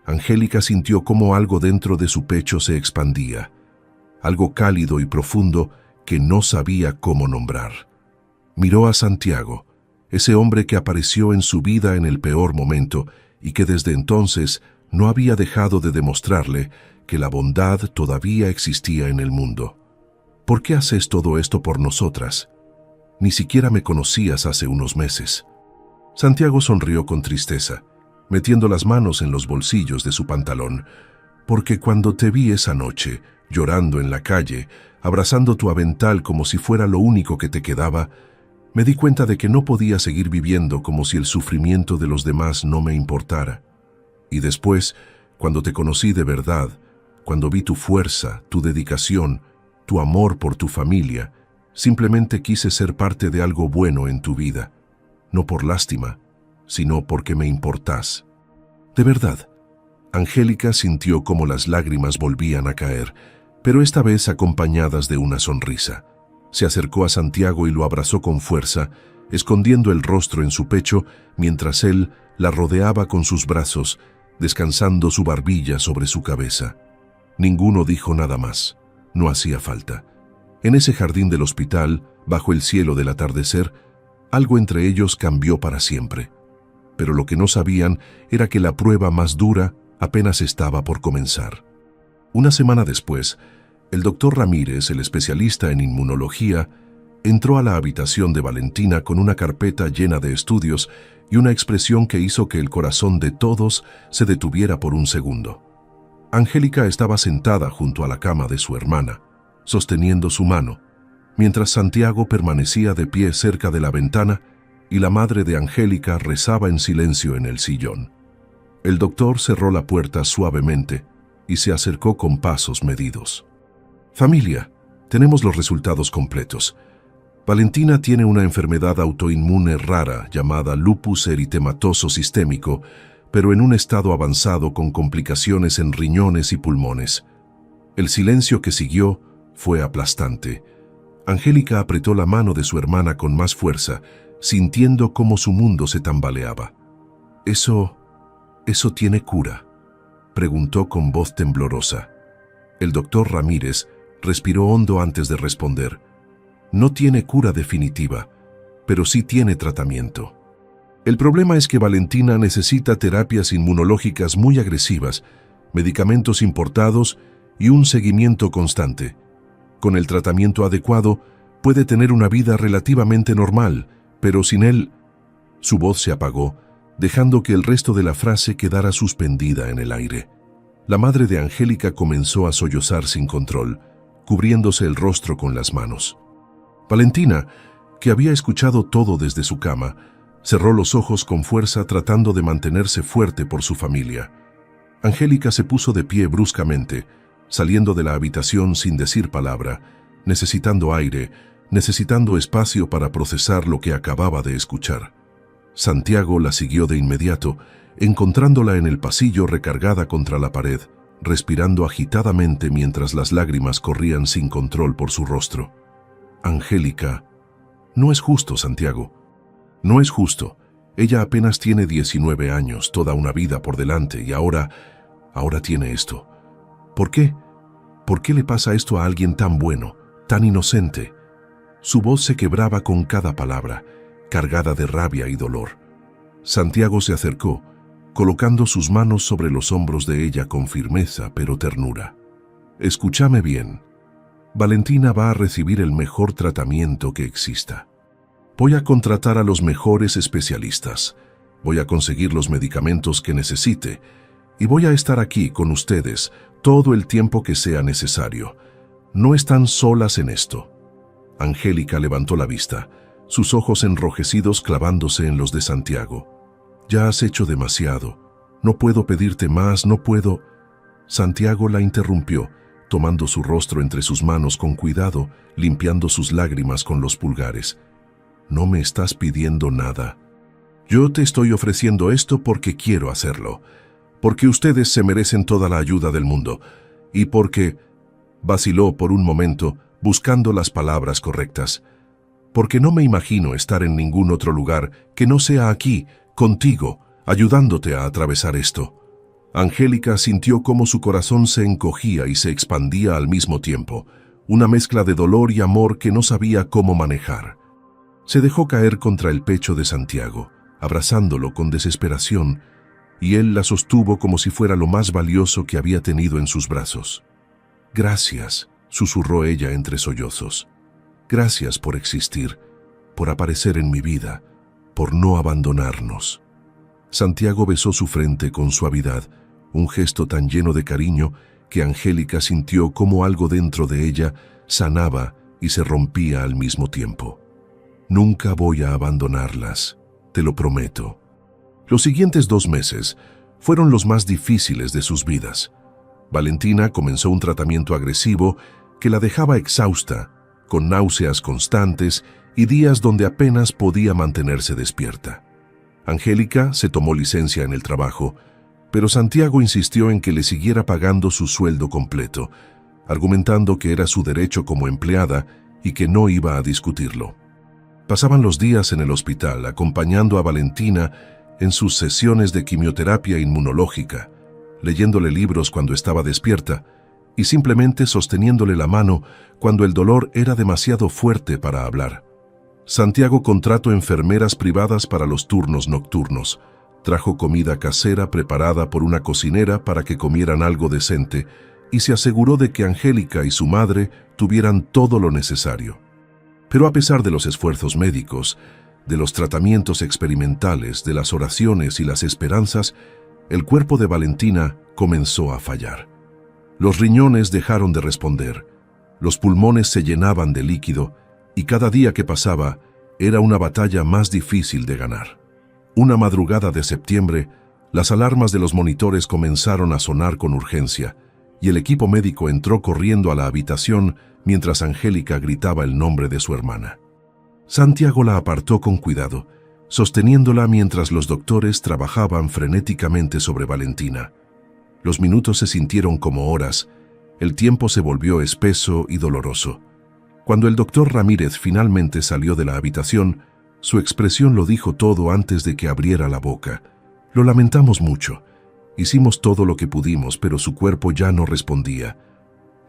Angélica sintió cómo algo dentro de su pecho se expandía, algo cálido y profundo que no sabía cómo nombrar. Miró a Santiago, ese hombre que apareció en su vida en el peor momento y que desde entonces no había dejado de demostrarle que la bondad todavía existía en el mundo. ¿Por qué haces todo esto por nosotras? Ni siquiera me conocías hace unos meses. Santiago sonrió con tristeza, metiendo las manos en los bolsillos de su pantalón, porque cuando te vi esa noche, llorando en la calle, abrazando tu avental como si fuera lo único que te quedaba, me di cuenta de que no podía seguir viviendo como si el sufrimiento de los demás no me importara. Y después, cuando te conocí de verdad, Cuando vi tu fuerza, tu dedicación, tu amor por tu familia, simplemente quise ser parte de algo bueno en tu vida, no por lástima, sino porque me importás. De verdad. Angélica sintió cómo las lágrimas volvían a caer, pero esta vez acompañadas de una sonrisa. Se acercó a Santiago y lo abrazó con fuerza, escondiendo el rostro en su pecho mientras él la rodeaba con sus brazos, descansando su barbilla sobre su cabeza. Ninguno dijo nada más. No hacía falta. En ese jardín del hospital, bajo el cielo del atardecer, algo entre ellos cambió para siempre. Pero lo que no sabían era que la prueba más dura apenas estaba por comenzar. Una semana después, el doctor Ramírez, el especialista en inmunología, entró a la habitación de Valentina con una carpeta llena de estudios y una expresión que hizo que el corazón de todos se detuviera por un segundo. Angélica estaba sentada junto a la cama de su hermana, sosteniendo su mano, mientras Santiago permanecía de pie cerca de la ventana y la madre de Angélica rezaba en silencio en el sillón. El doctor cerró la puerta suavemente y se acercó con pasos medidos. Familia, tenemos los resultados completos. Valentina tiene una enfermedad autoinmune rara llamada lupus eritematoso sistémico, pero en un estado avanzado con complicaciones en riñones y pulmones. El silencio que siguió fue aplastante. Angélica apretó la mano de su hermana con más fuerza, sintiendo cómo su mundo se tambaleaba. ¿Eso tiene cura?, preguntó con voz temblorosa. El doctor Ramírez respiró hondo antes de responder. No tiene cura definitiva, pero sí tiene tratamiento. El problema es que Valentina necesita terapias inmunológicas muy agresivas, medicamentos importados y un seguimiento constante. Con el tratamiento adecuado, puede tener una vida relativamente normal, pero sin él... Su voz se apagó, dejando que el resto de la frase quedara suspendida en el aire. La madre de Angélica comenzó a sollozar sin control, cubriéndose el rostro con las manos. Valentina, que había escuchado todo desde su cama, cerró los ojos con fuerza tratando de mantenerse fuerte por su familia. Angélica se puso de pie bruscamente, saliendo de la habitación sin decir palabra, necesitando aire, necesitando espacio para procesar lo que acababa de escuchar. Santiago la siguió de inmediato, encontrándola en el pasillo recargada contra la pared, respirando agitadamente mientras las lágrimas corrían sin control por su rostro. Angélica, no es justo, Santiago. No es justo. Ella apenas tiene 19 años, toda una vida por delante, y ahora tiene esto. ¿Por qué? ¿Por qué le pasa esto a alguien tan bueno, tan inocente? Su voz se quebraba con cada palabra, cargada de rabia y dolor. Santiago se acercó, colocando sus manos sobre los hombros de ella con firmeza pero ternura. Escúchame bien. Valentina va a recibir el mejor tratamiento que exista. Voy a contratar a los mejores especialistas. Voy a conseguir los medicamentos que necesite. Y voy a estar aquí con ustedes todo el tiempo que sea necesario. No están solas en esto. Angélica levantó la vista, sus ojos enrojecidos clavándose en los de Santiago. Ya has hecho demasiado. No puedo pedirte más, no puedo... Santiago la interrumpió, tomando su rostro entre sus manos con cuidado, limpiando sus lágrimas con los pulgares. No me estás pidiendo nada. Yo te estoy ofreciendo esto porque quiero hacerlo, porque ustedes se merecen toda la ayuda del mundo, y porque... Vaciló por un momento, buscando las palabras correctas. Porque no me imagino estar en ningún otro lugar que no sea aquí, contigo, ayudándote a atravesar esto. Angélica sintió cómo su corazón se encogía y se expandía al mismo tiempo, una mezcla de dolor y amor que no sabía cómo manejar. Se dejó caer contra el pecho de Santiago, abrazándolo con desesperación, y él la sostuvo como si fuera lo más valioso que había tenido en sus brazos. «Gracias», susurró ella entre sollozos. «Gracias por existir, por aparecer en mi vida, por no abandonarnos». Santiago besó su frente con suavidad, un gesto tan lleno de cariño que Angélica sintió como algo dentro de ella sanaba y se rompía al mismo tiempo. «Nunca voy a abandonarlas, te lo prometo». Los siguientes 2 meses fueron los más difíciles de sus vidas. Valentina comenzó un tratamiento agresivo que la dejaba exhausta, con náuseas constantes y días donde apenas podía mantenerse despierta. Angélica se tomó licencia en el trabajo, pero Santiago insistió en que le siguiera pagando su sueldo completo, argumentando que era su derecho como empleada y que no iba a discutirlo. Pasaban los días en el hospital acompañando a Valentina en sus sesiones de quimioterapia inmunológica, leyéndole libros cuando estaba despierta y simplemente sosteniéndole la mano cuando el dolor era demasiado fuerte para hablar. Santiago contrató enfermeras privadas para los turnos nocturnos, trajo comida casera preparada por una cocinera para que comieran algo decente y se aseguró de que Angélica y su madre tuvieran todo lo necesario. Pero a pesar de los esfuerzos médicos, de los tratamientos experimentales, de las oraciones y las esperanzas, el cuerpo de Valentina comenzó a fallar. Los riñones dejaron de responder, los pulmones se llenaban de líquido y cada día que pasaba era una batalla más difícil de ganar. Una madrugada de septiembre, las alarmas de los monitores comenzaron a sonar con urgencia y el equipo médico entró corriendo a la habitación mientras Angélica gritaba el nombre de su hermana. Santiago la apartó con cuidado, sosteniéndola mientras los doctores trabajaban frenéticamente sobre Valentina. Los minutos se sintieron como horas, el tiempo se volvió espeso y doloroso. Cuando el doctor Ramírez finalmente salió de la habitación, su expresión lo dijo todo antes de que abriera la boca. Lo lamentamos mucho. Hicimos todo lo que pudimos, pero su cuerpo ya no respondía.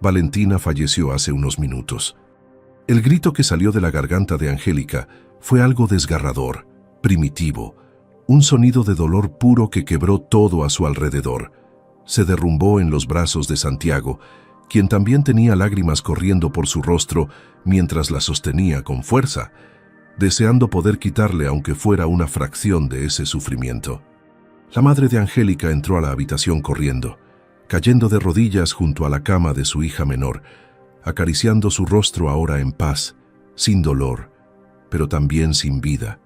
Valentina falleció hace unos minutos. El grito que salió de la garganta de Angélica fue algo desgarrador, primitivo, un sonido de dolor puro que quebró todo a su alrededor. Se derrumbó en los brazos de Santiago, quien también tenía lágrimas corriendo por su rostro mientras la sostenía con fuerza, deseando poder quitarle aunque fuera una fracción de ese sufrimiento. La madre de Angélica entró a la habitación corriendo, cayendo de rodillas junto a la cama de su hija menor, acariciando su rostro ahora en paz, sin dolor, pero también sin vida.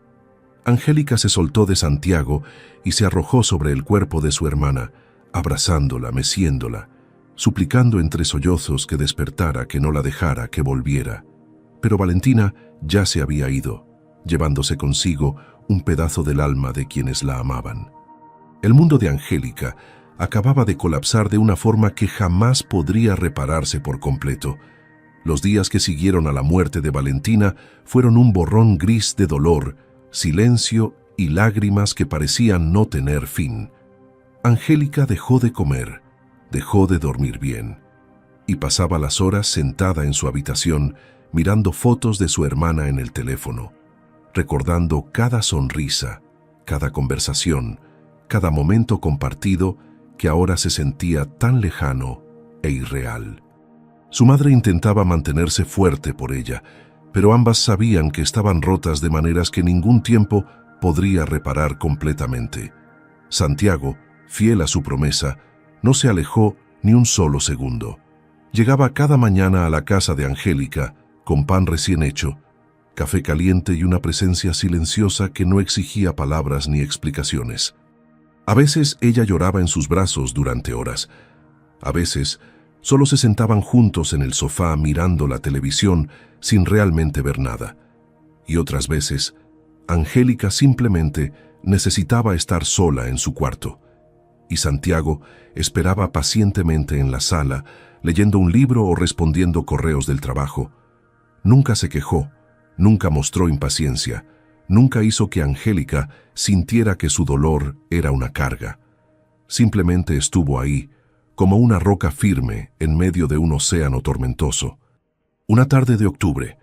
Angélica se soltó de Santiago y se arrojó sobre el cuerpo de su hermana, abrazándola, meciéndola, suplicando entre sollozos que despertara, que no la dejara, que volviera. Pero Valentina ya se había ido, llevándose consigo un pedazo del alma de quienes la amaban. El mundo de Angélica acababa de colapsar de una forma que jamás podría repararse por completo. Los días que siguieron a la muerte de Valentina fueron un borrón gris de dolor, silencio y lágrimas que parecían no tener fin. Angélica dejó de comer, dejó de dormir bien, y pasaba las horas sentada en su habitación mirando fotos de su hermana en el teléfono, recordando cada sonrisa, cada conversación, cada momento compartido que ahora se sentía tan lejano e irreal. Su madre intentaba mantenerse fuerte por ella, pero ambas sabían que estaban rotas de maneras que ningún tiempo podría reparar completamente. Santiago, fiel a su promesa, no se alejó ni un solo segundo. Llegaba cada mañana a la casa de Angélica con pan recién hecho, café caliente y una presencia silenciosa que no exigía palabras ni explicaciones. A veces ella lloraba en sus brazos durante horas. A veces solo se sentaban juntos en el sofá mirando la televisión sin realmente ver nada. Y otras veces, Angélica simplemente necesitaba estar sola en su cuarto. Y Santiago esperaba pacientemente en la sala, leyendo un libro o respondiendo correos del trabajo. Nunca se quejó, nunca mostró impaciencia, nunca hizo que Angélica sintiera que su dolor era una carga. Simplemente estuvo ahí, como una roca firme en medio de un océano tormentoso. Una tarde de octubre,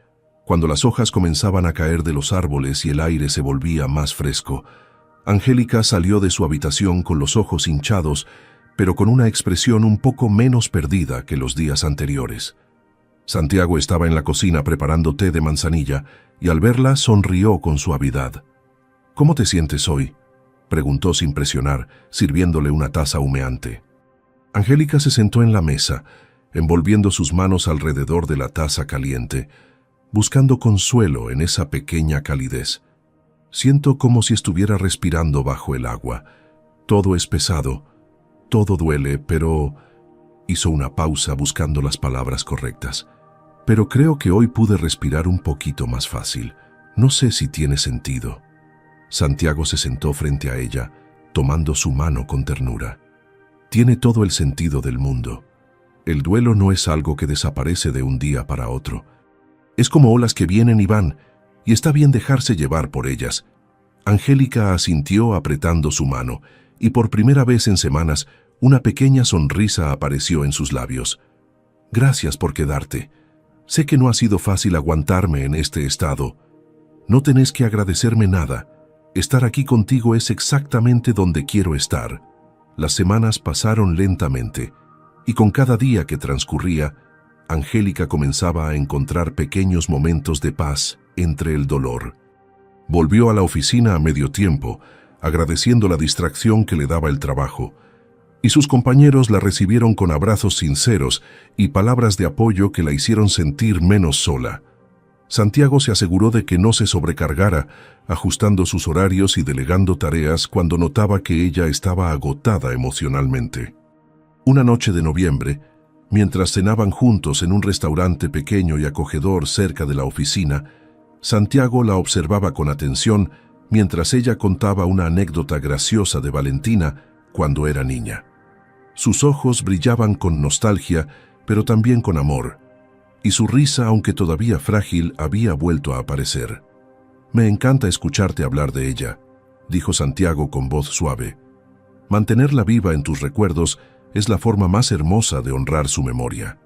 cuando las hojas comenzaban a caer de los árboles y el aire se volvía más fresco, Angélica salió de su habitación con los ojos hinchados, pero con una expresión un poco menos perdida que los días anteriores. Santiago estaba en la cocina preparando té de manzanilla y al verla sonrió con suavidad. «¿Cómo te sientes hoy?», preguntó sin presionar, sirviéndole una taza humeante. Angélica se sentó en la mesa, envolviendo sus manos alrededor de la taza caliente, buscando consuelo en esa pequeña calidez. «Siento como si estuviera respirando bajo el agua. Todo es pesado, todo duele, pero Hizo una pausa buscando las palabras correctas. Pero creo que hoy pude respirar un poquito más fácil. No sé si tiene sentido. Santiago se sentó frente a ella, tomando su mano con ternura. Tiene todo el sentido del mundo. El duelo no es algo que desaparece de un día para otro. Es como olas que vienen y van, y está bien dejarse llevar por ellas. Angélica asintió apretando su mano, y por primera vez en semanas, una pequeña sonrisa apareció en sus labios. Gracias por quedarte. Sé que no ha sido fácil aguantarme en este estado. No tenés que agradecerme nada. Estar aquí contigo es exactamente donde quiero estar. Las semanas pasaron lentamente, y con cada día que transcurría, Angélica comenzaba a encontrar pequeños momentos de paz entre el dolor. Volvió a la oficina a medio tiempo, agradeciendo la distracción que le daba el trabajo, y sus compañeros la recibieron con abrazos sinceros y palabras de apoyo que la hicieron sentir menos sola. Santiago se aseguró de que no se sobrecargara, ajustando sus horarios y delegando tareas cuando notaba que ella estaba agotada emocionalmente. Una noche de noviembre, mientras cenaban juntos en un restaurante pequeño y acogedor cerca de la oficina, Santiago la observaba con atención mientras ella contaba una anécdota graciosa de Valentina cuando era niña. Sus ojos brillaban con nostalgia, pero también con amor, y su risa, aunque todavía frágil, había vuelto a aparecer. «Me encanta escucharte hablar de ella», dijo Santiago con voz suave. «Mantenerla viva en tus recuerdos es la forma más hermosa de honrar su memoria».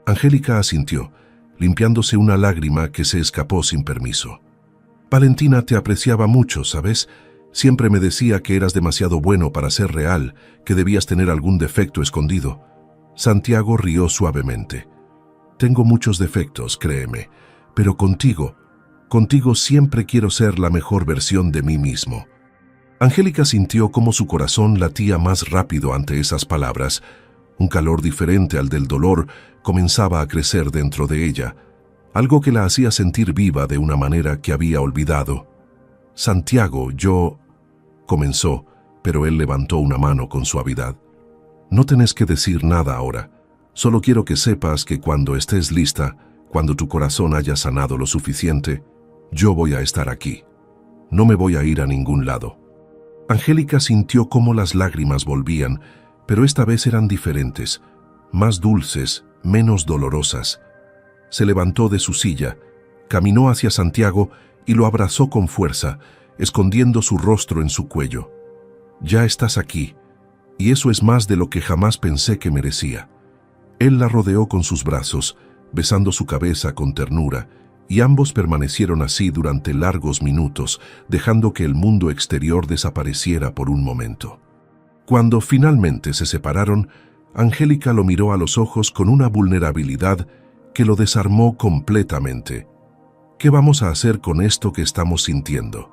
Angélica asintió, limpiándose una lágrima que se escapó sin permiso. «Valentina te apreciaba mucho, ¿sabes? Siempre me decía que eras demasiado bueno para ser real, que debías tener algún defecto escondido». Santiago rió suavemente. «Tengo muchos defectos, créeme, pero contigo siempre quiero ser la mejor versión de mí mismo». Angélica sintió cómo su corazón latía más rápido ante esas palabras. Un calor diferente al del dolor comenzaba a crecer dentro de ella, algo que la hacía sentir viva de una manera que había olvidado. «Santiago, yo...» comenzó, pero él levantó una mano con suavidad. «No tenés que decir nada ahora. Solo quiero que sepas que cuando estés lista, cuando tu corazón haya sanado lo suficiente, yo voy a estar aquí. No me voy a ir a ningún lado». Angélica sintió cómo las lágrimas volvían, pero esta vez eran diferentes, más dulces, menos dolorosas. Se levantó de su silla, caminó hacia Santiago y lo abrazó con fuerza, escondiendo su rostro en su cuello. «Ya estás aquí, y eso es más de lo que jamás pensé que merecía». Él la rodeó con sus brazos, besando su cabeza con ternura, y ambos permanecieron así durante largos minutos, dejando que el mundo exterior desapareciera por un momento. Cuando finalmente se separaron, Angélica lo miró a los ojos con una vulnerabilidad que lo desarmó completamente. «¿Qué vamos a hacer con esto que estamos sintiendo?»,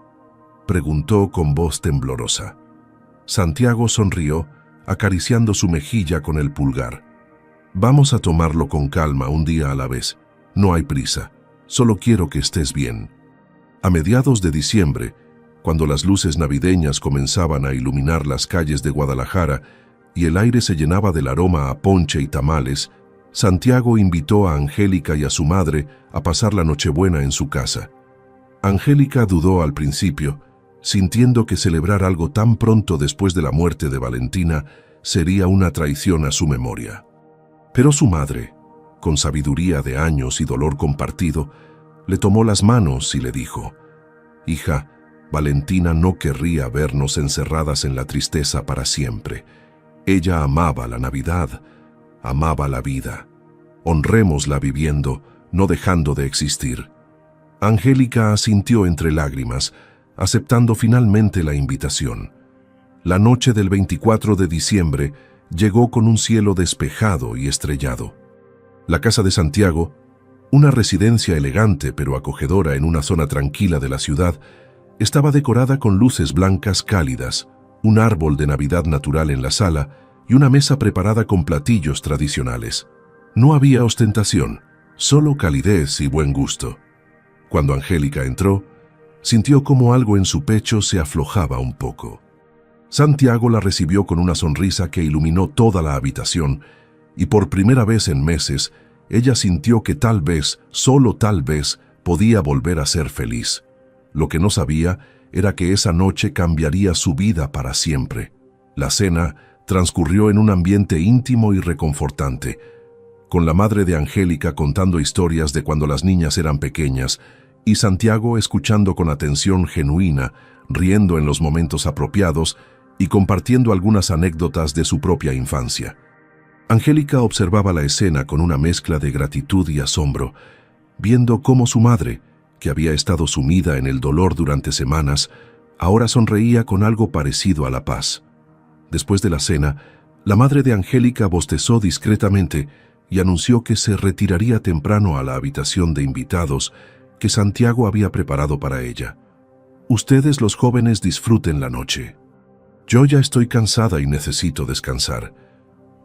preguntó con voz temblorosa. Santiago sonrió, acariciando su mejilla con el pulgar. «Vamos a tomarlo con calma un día a la vez. No hay prisa. Solo quiero que estés bien». A mediados de diciembre, cuando las luces navideñas comenzaban a iluminar las calles de Guadalajara y el aire se llenaba del aroma a ponche y tamales, Santiago invitó a Angélica y a su madre a pasar la Nochebuena en su casa. Angélica dudó al principio, sintiendo que celebrar algo tan pronto después de la muerte de Valentina sería una traición a su memoria. Pero su madre, con sabiduría de años y dolor compartido, le tomó las manos y le dijo: «Hija, Valentina no querría vernos encerradas en la tristeza para siempre. Ella amaba la Navidad, amaba la vida. Honrémosla viviendo, no dejando de existir». Angélica asintió entre lágrimas, aceptando finalmente la invitación. La noche del 24 de diciembre llegó con un cielo despejado y estrellado. La casa de Santiago, una residencia elegante pero acogedora en una zona tranquila de la ciudad, estaba decorada con luces blancas cálidas, un árbol de Navidad natural en la sala y una mesa preparada con platillos tradicionales. No había ostentación, solo calidez y buen gusto. Cuando Angélica entró, sintió como algo en su pecho se aflojaba un poco. Santiago la recibió con una sonrisa que iluminó toda la habitación y por primera vez en meses, ella sintió que tal vez, solo tal vez, podía volver a ser feliz. Lo que no sabía era que esa noche cambiaría su vida para siempre. La cena transcurrió en un ambiente íntimo y reconfortante, con la madre de Angélica contando historias de cuando las niñas eran pequeñas y Santiago escuchando con atención genuina, riendo en los momentos apropiados y compartiendo algunas anécdotas de su propia infancia. Angélica observaba la escena con una mezcla de gratitud y asombro, viendo cómo su madre, que había estado sumida en el dolor durante semanas, ahora sonreía con algo parecido a la paz. Después de la cena, la madre de Angélica bostezó discretamente y anunció que se retiraría temprano a la habitación de invitados que Santiago había preparado para ella. Ustedes, los jóvenes, disfruten la noche. Yo ya estoy cansada y necesito descansar,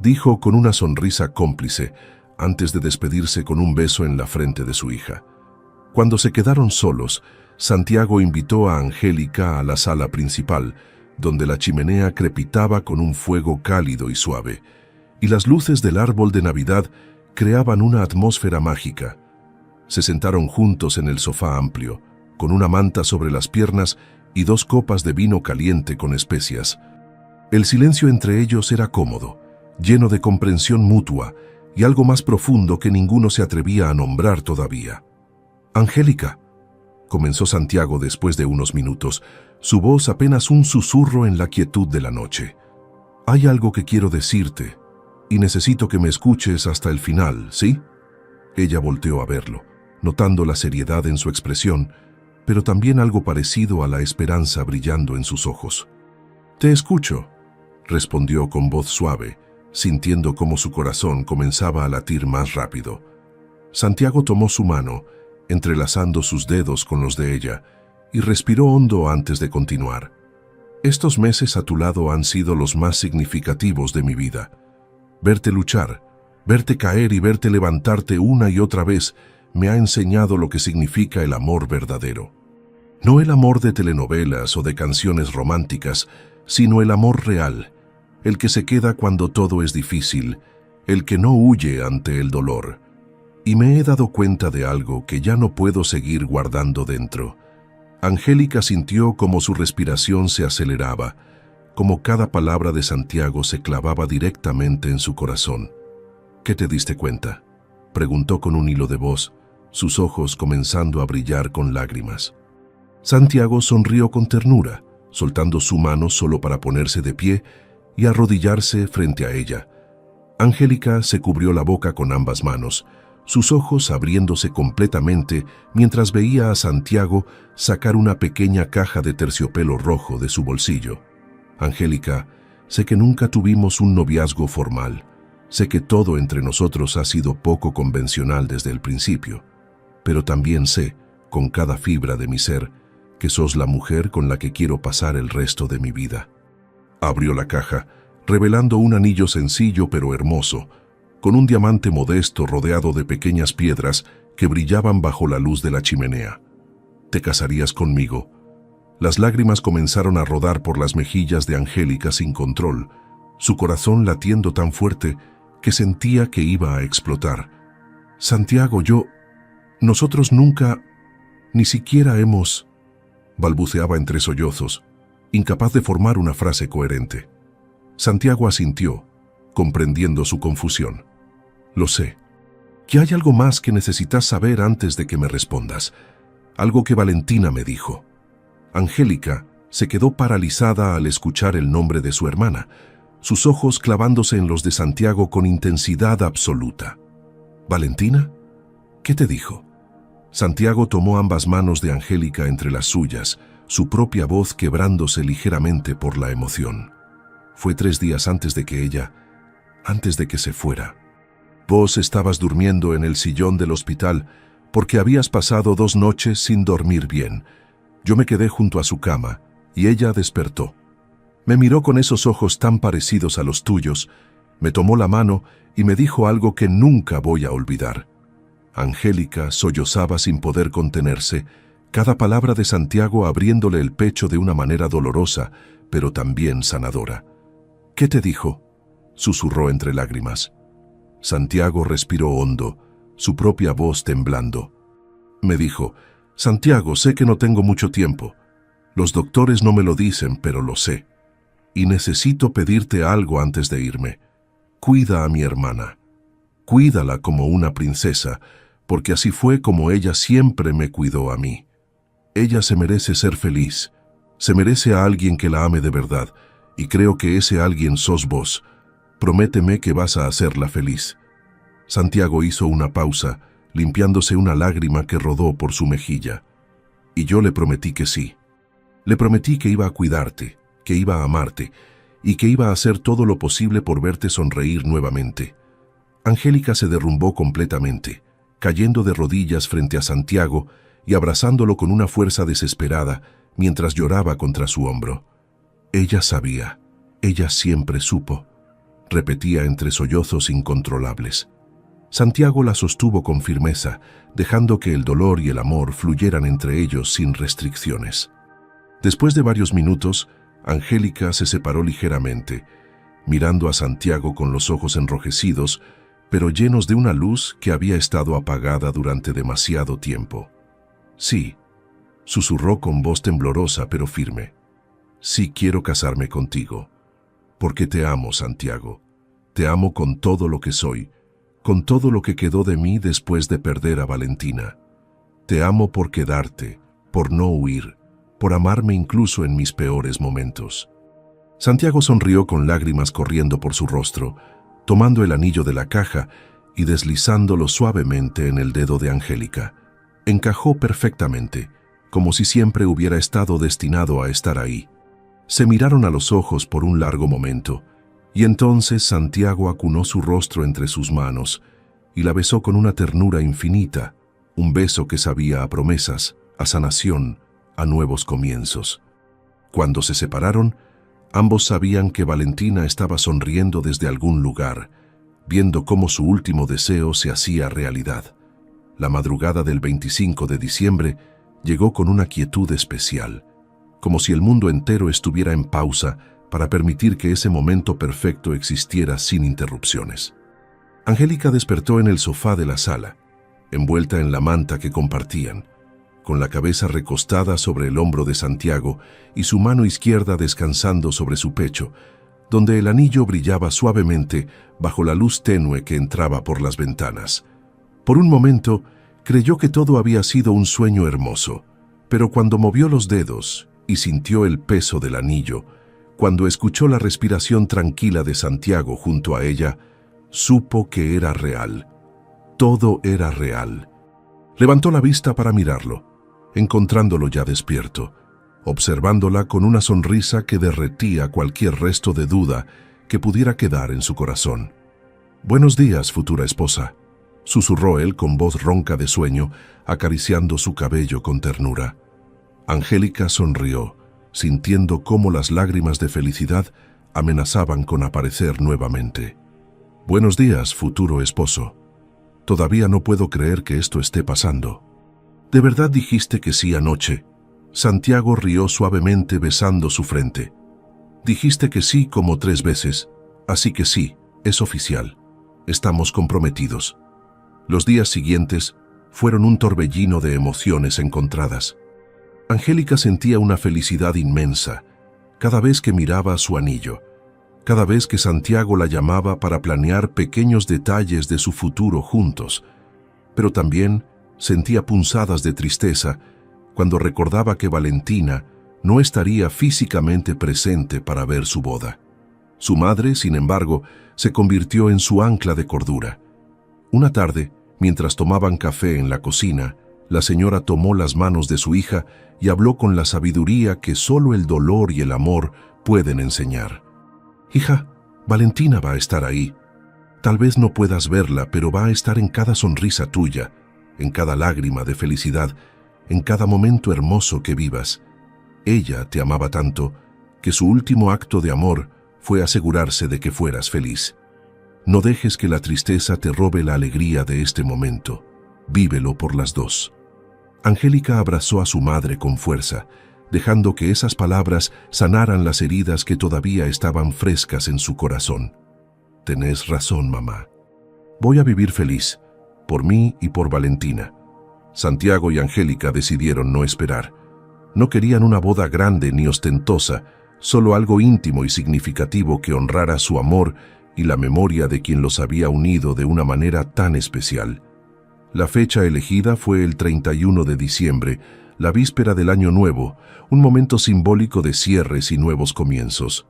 dijo con una sonrisa cómplice antes de despedirse con un beso en la frente de su hija. Cuando se quedaron solos, Santiago invitó a Angélica a la sala principal, donde la chimenea crepitaba con un fuego cálido y suave, y las luces del árbol de Navidad creaban una atmósfera mágica. Se sentaron juntos en el sofá amplio, con una manta sobre las piernas y 2 copas de vino caliente con especias. El silencio entre ellos era cómodo, lleno de comprensión mutua y algo más profundo que ninguno se atrevía a nombrar todavía. «Angélica», comenzó Santiago después de unos minutos, su voz apenas un susurro en la quietud de la noche. «Hay algo que quiero decirte, y necesito que me escuches hasta el final, ¿sí?» Ella volteó a verlo, notando la seriedad en su expresión, pero también algo parecido a la esperanza brillando en sus ojos. «Te escucho», respondió con voz suave, sintiendo cómo su corazón comenzaba a latir más rápido. Santiago tomó su mano, entrelazando sus dedos con los de ella, y respiró hondo antes de continuar. «Estos meses a tu lado han sido los más significativos de mi vida. Verte luchar, verte caer y verte levantarte una y otra vez me ha enseñado lo que significa el amor verdadero. No el amor de telenovelas o de canciones románticas, sino el amor real, el que se queda cuando todo es difícil, el que no huye ante el dolor. Y me he dado cuenta de algo que ya no puedo seguir guardando dentro». Angélica sintió como su respiración se aceleraba, como cada palabra de Santiago se clavaba directamente en su corazón. «¿Qué te diste cuenta?», preguntó con un hilo de voz, sus ojos comenzando a brillar con lágrimas. Santiago sonrió con ternura, soltando su mano solo para ponerse de pie y arrodillarse frente a ella. Angélica se cubrió la boca con ambas manos, sus ojos abriéndose completamente mientras veía a Santiago sacar una pequeña caja de terciopelo rojo de su bolsillo. «Angélica, sé que nunca tuvimos un noviazgo formal. Sé que todo entre nosotros ha sido poco convencional desde el principio. Pero también sé, con cada fibra de mi ser, que sos la mujer con la que quiero pasar el resto de mi vida». Abrió la caja, revelando un anillo sencillo pero hermoso, con un diamante modesto rodeado de pequeñas piedras que brillaban bajo la luz de la chimenea. «¿Te casarías conmigo?». Las lágrimas comenzaron a rodar por las mejillas de Angélica sin control, su corazón latiendo tan fuerte que sentía que iba a explotar. «Santiago, nosotros nunca, ni siquiera hemos», balbuceaba entre sollozos, incapaz de formar una frase coherente. Santiago asintió, comprendiendo su confusión. «Lo sé. Que hay algo más que necesitas saber antes de que me respondas. Algo que Valentina me dijo». Angélica se quedó paralizada al escuchar el nombre de su hermana, sus ojos clavándose en los de Santiago con intensidad absoluta. «¿Valentina? ¿Qué te dijo?». Santiago tomó ambas manos de Angélica entre las suyas, su propia voz quebrándose ligeramente por la emoción. «Fue 3 días antes de que se fuera. Vos estabas durmiendo en el sillón del hospital porque habías pasado 2 noches sin dormir bien. Yo me quedé junto a su cama y ella despertó. Me miró con esos ojos tan parecidos a los tuyos, me tomó la mano y me dijo algo que nunca voy a olvidar». Angélica sollozaba sin poder contenerse, cada palabra de Santiago abriéndole el pecho de una manera dolorosa, pero también sanadora. «¿Qué te dijo?», susurró entre lágrimas. Santiago respiró hondo, su propia voz temblando. Me dijo: «Santiago, sé que no tengo mucho tiempo. Los doctores no me lo dicen, pero lo sé. Y necesito pedirte algo antes de irme. Cuida a mi hermana. Cuídala como una princesa, porque así fue como ella siempre me cuidó a mí. Ella se merece ser feliz. Se merece a alguien que la ame de verdad, y creo que ese alguien sos vos. Prométeme que vas a hacerla feliz». Santiago hizo una pausa, limpiándose una lágrima que rodó por su mejilla. Y yo le prometí que sí. Le prometí que iba a cuidarte, que iba a amarte, y que iba a hacer todo lo posible por verte sonreír nuevamente. Angélica se derrumbó completamente, cayendo de rodillas frente a Santiago y abrazándolo con una fuerza desesperada mientras lloraba contra su hombro. Ella sabía, ella siempre supo, repetía entre sollozos incontrolables. Santiago la sostuvo con firmeza, dejando que el dolor y el amor fluyeran entre ellos sin restricciones. Después de varios minutos, Angélica se separó ligeramente, mirando a Santiago con los ojos enrojecidos, pero llenos de una luz que había estado apagada durante demasiado tiempo. «Sí», susurró con voz temblorosa pero firme. «Sí quiero casarme contigo, porque te amo, Santiago. Te amo con todo lo que soy, con todo lo que quedó de mí después de perder a Valentina. Te amo por quedarte, por no huir, por amarme incluso en mis peores momentos». Santiago sonrió con lágrimas corriendo por su rostro, tomando el anillo de la caja y deslizándolo suavemente en el dedo de Angélica. Encajó perfectamente, como si siempre hubiera estado destinado a estar ahí. Se miraron a los ojos por un largo momento, y entonces Santiago acunó su rostro entre sus manos y la besó con una ternura infinita, un beso que sabía a promesas, a sanación, a nuevos comienzos. Cuando se separaron, ambos sabían que Valentina estaba sonriendo desde algún lugar, viendo cómo su último deseo se hacía realidad. La madrugada del 25 de diciembre llegó con una quietud especial, como si el mundo entero estuviera en pausa para permitir que ese momento perfecto existiera sin interrupciones. Angélica despertó en el sofá de la sala, envuelta en la manta que compartían, con la cabeza recostada sobre el hombro de Santiago y su mano izquierda descansando sobre su pecho, donde el anillo brillaba suavemente bajo la luz tenue que entraba por las ventanas. Por un momento, creyó que todo había sido un sueño hermoso, pero cuando movió los dedos y sintió el peso del anillo, cuando escuchó la respiración tranquila de Santiago junto a ella, supo que era real. Todo era real. Levantó la vista para mirarlo, encontrándolo ya despierto, observándola con una sonrisa que derretía cualquier resto de duda que pudiera quedar en su corazón. «Buenos días, futura esposa», susurró él con voz ronca de sueño, acariciando su cabello con ternura. Angélica sonrió, sintiendo cómo las lágrimas de felicidad amenazaban con aparecer nuevamente. «Buenos días, futuro esposo. Todavía no puedo creer que esto esté pasando». «¿De verdad dijiste que sí anoche?». Santiago rió suavemente besando su frente. «Dijiste que sí como 3 veces, así que sí, es oficial. Estamos comprometidos». Los días siguientes fueron un torbellino de emociones encontradas. Angélica sentía una felicidad inmensa cada vez que miraba su anillo, cada vez que Santiago la llamaba para planear pequeños detalles de su futuro juntos, pero también sentía punzadas de tristeza cuando recordaba que Valentina no estaría físicamente presente para ver su boda. Su madre, sin embargo, se convirtió en su ancla de cordura. Una tarde, mientras tomaban café en la cocina, la señora tomó las manos de su hija y habló con la sabiduría que solo el dolor y el amor pueden enseñar. «Hija, Valentina va a estar ahí. Tal vez no puedas verla, pero va a estar en cada sonrisa tuya, en cada lágrima de felicidad, en cada momento hermoso que vivas. Ella te amaba tanto que su último acto de amor fue asegurarse de que fueras feliz. No dejes que la tristeza te robe la alegría de este momento. Vívelo por las dos». Angélica abrazó a su madre con fuerza, dejando que esas palabras sanaran las heridas que todavía estaban frescas en su corazón. «Tenés razón, mamá. Voy a vivir feliz, por mí y por Valentina. Santiago y Angélica decidieron no esperar. No querían una boda grande ni ostentosa, solo algo íntimo y significativo que honrara su amor y la memoria de quien los había unido de una manera tan especial. La fecha elegida fue el 31 de diciembre, la víspera del Año Nuevo, un momento simbólico de cierres y nuevos comienzos.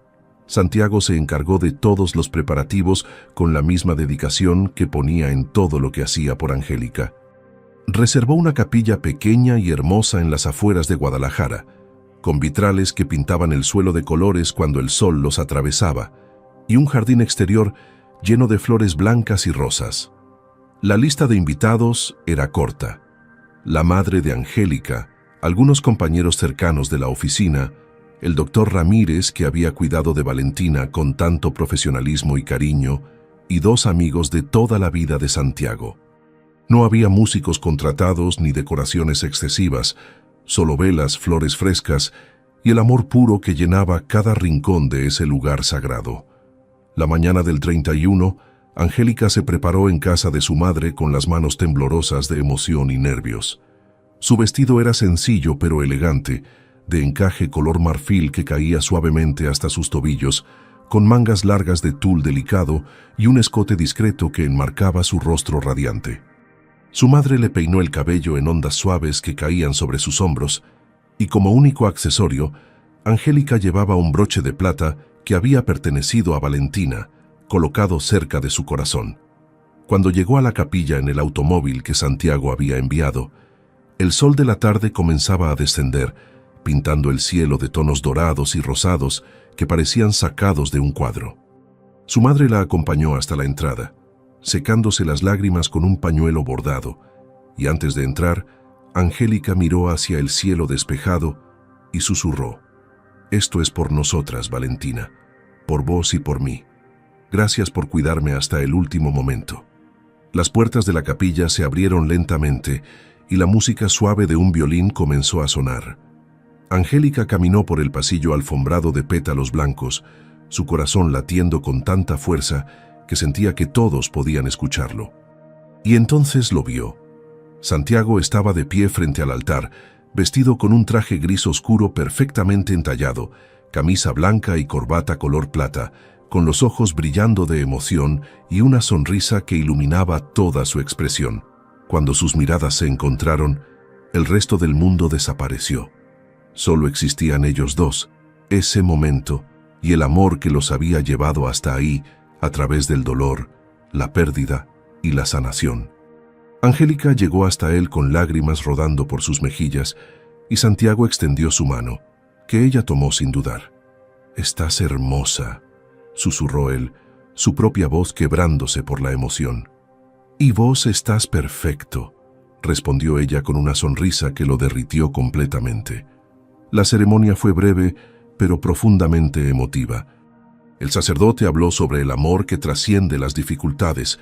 Santiago se encargó de todos los preparativos con la misma dedicación que ponía en todo lo que hacía por Angélica. Reservó una capilla pequeña y hermosa en las afueras de Guadalajara, con vitrales que pintaban el suelo de colores cuando el sol los atravesaba, y un jardín exterior lleno de flores blancas y rosas. La lista de invitados era corta. La madre de Angélica, algunos compañeros cercanos de la oficina, el doctor Ramírez, que había cuidado de Valentina con tanto profesionalismo y cariño, y dos amigos de toda la vida de Santiago. No había músicos contratados ni decoraciones excesivas, solo velas, flores frescas y el amor puro que llenaba cada rincón de ese lugar sagrado. La mañana del 31, Angélica se preparó en casa de su madre con las manos temblorosas de emoción y nervios. Su vestido era sencillo pero elegante, de encaje color marfil que caía suavemente hasta sus tobillos, con mangas largas de tul delicado y un escote discreto que enmarcaba su rostro radiante. Su madre le peinó el cabello en ondas suaves que caían sobre sus hombros, y como único accesorio, Angélica llevaba un broche de plata que había pertenecido a Valentina, colocado cerca de su corazón. Cuando llegó a la capilla en el automóvil que Santiago había enviado, el sol de la tarde comenzaba a descender, pintando el cielo de tonos dorados y rosados que parecían sacados de un cuadro. Su madre la acompañó hasta la entrada, secándose las lágrimas con un pañuelo bordado, y antes de entrar, Angélica miró hacia el cielo despejado y susurró: «Esto es por nosotras, Valentina, por vos y por mí. Gracias por cuidarme hasta el último momento». Las puertas de la capilla se abrieron lentamente y la música suave de un violín comenzó a sonar. Angélica caminó por el pasillo alfombrado de pétalos blancos, su corazón latiendo con tanta fuerza que sentía que todos podían escucharlo. Y entonces lo vio. Santiago estaba de pie frente al altar, vestido con un traje gris oscuro perfectamente entallado, camisa blanca y corbata color plata, con los ojos brillando de emoción y una sonrisa que iluminaba toda su expresión. Cuando sus miradas se encontraron, el resto del mundo desapareció. Solo existían ellos dos, ese momento y el amor que los había llevado hasta ahí a través del dolor, la pérdida y la sanación. Angélica llegó hasta él con lágrimas rodando por sus mejillas y Santiago extendió su mano, que ella tomó sin dudar. «Estás hermosa», susurró él, su propia voz quebrándose por la emoción. «Y vos estás perfecto», respondió ella con una sonrisa que lo derritió completamente. La ceremonia fue breve, pero profundamente emotiva. El sacerdote habló sobre el amor que trasciende las dificultades,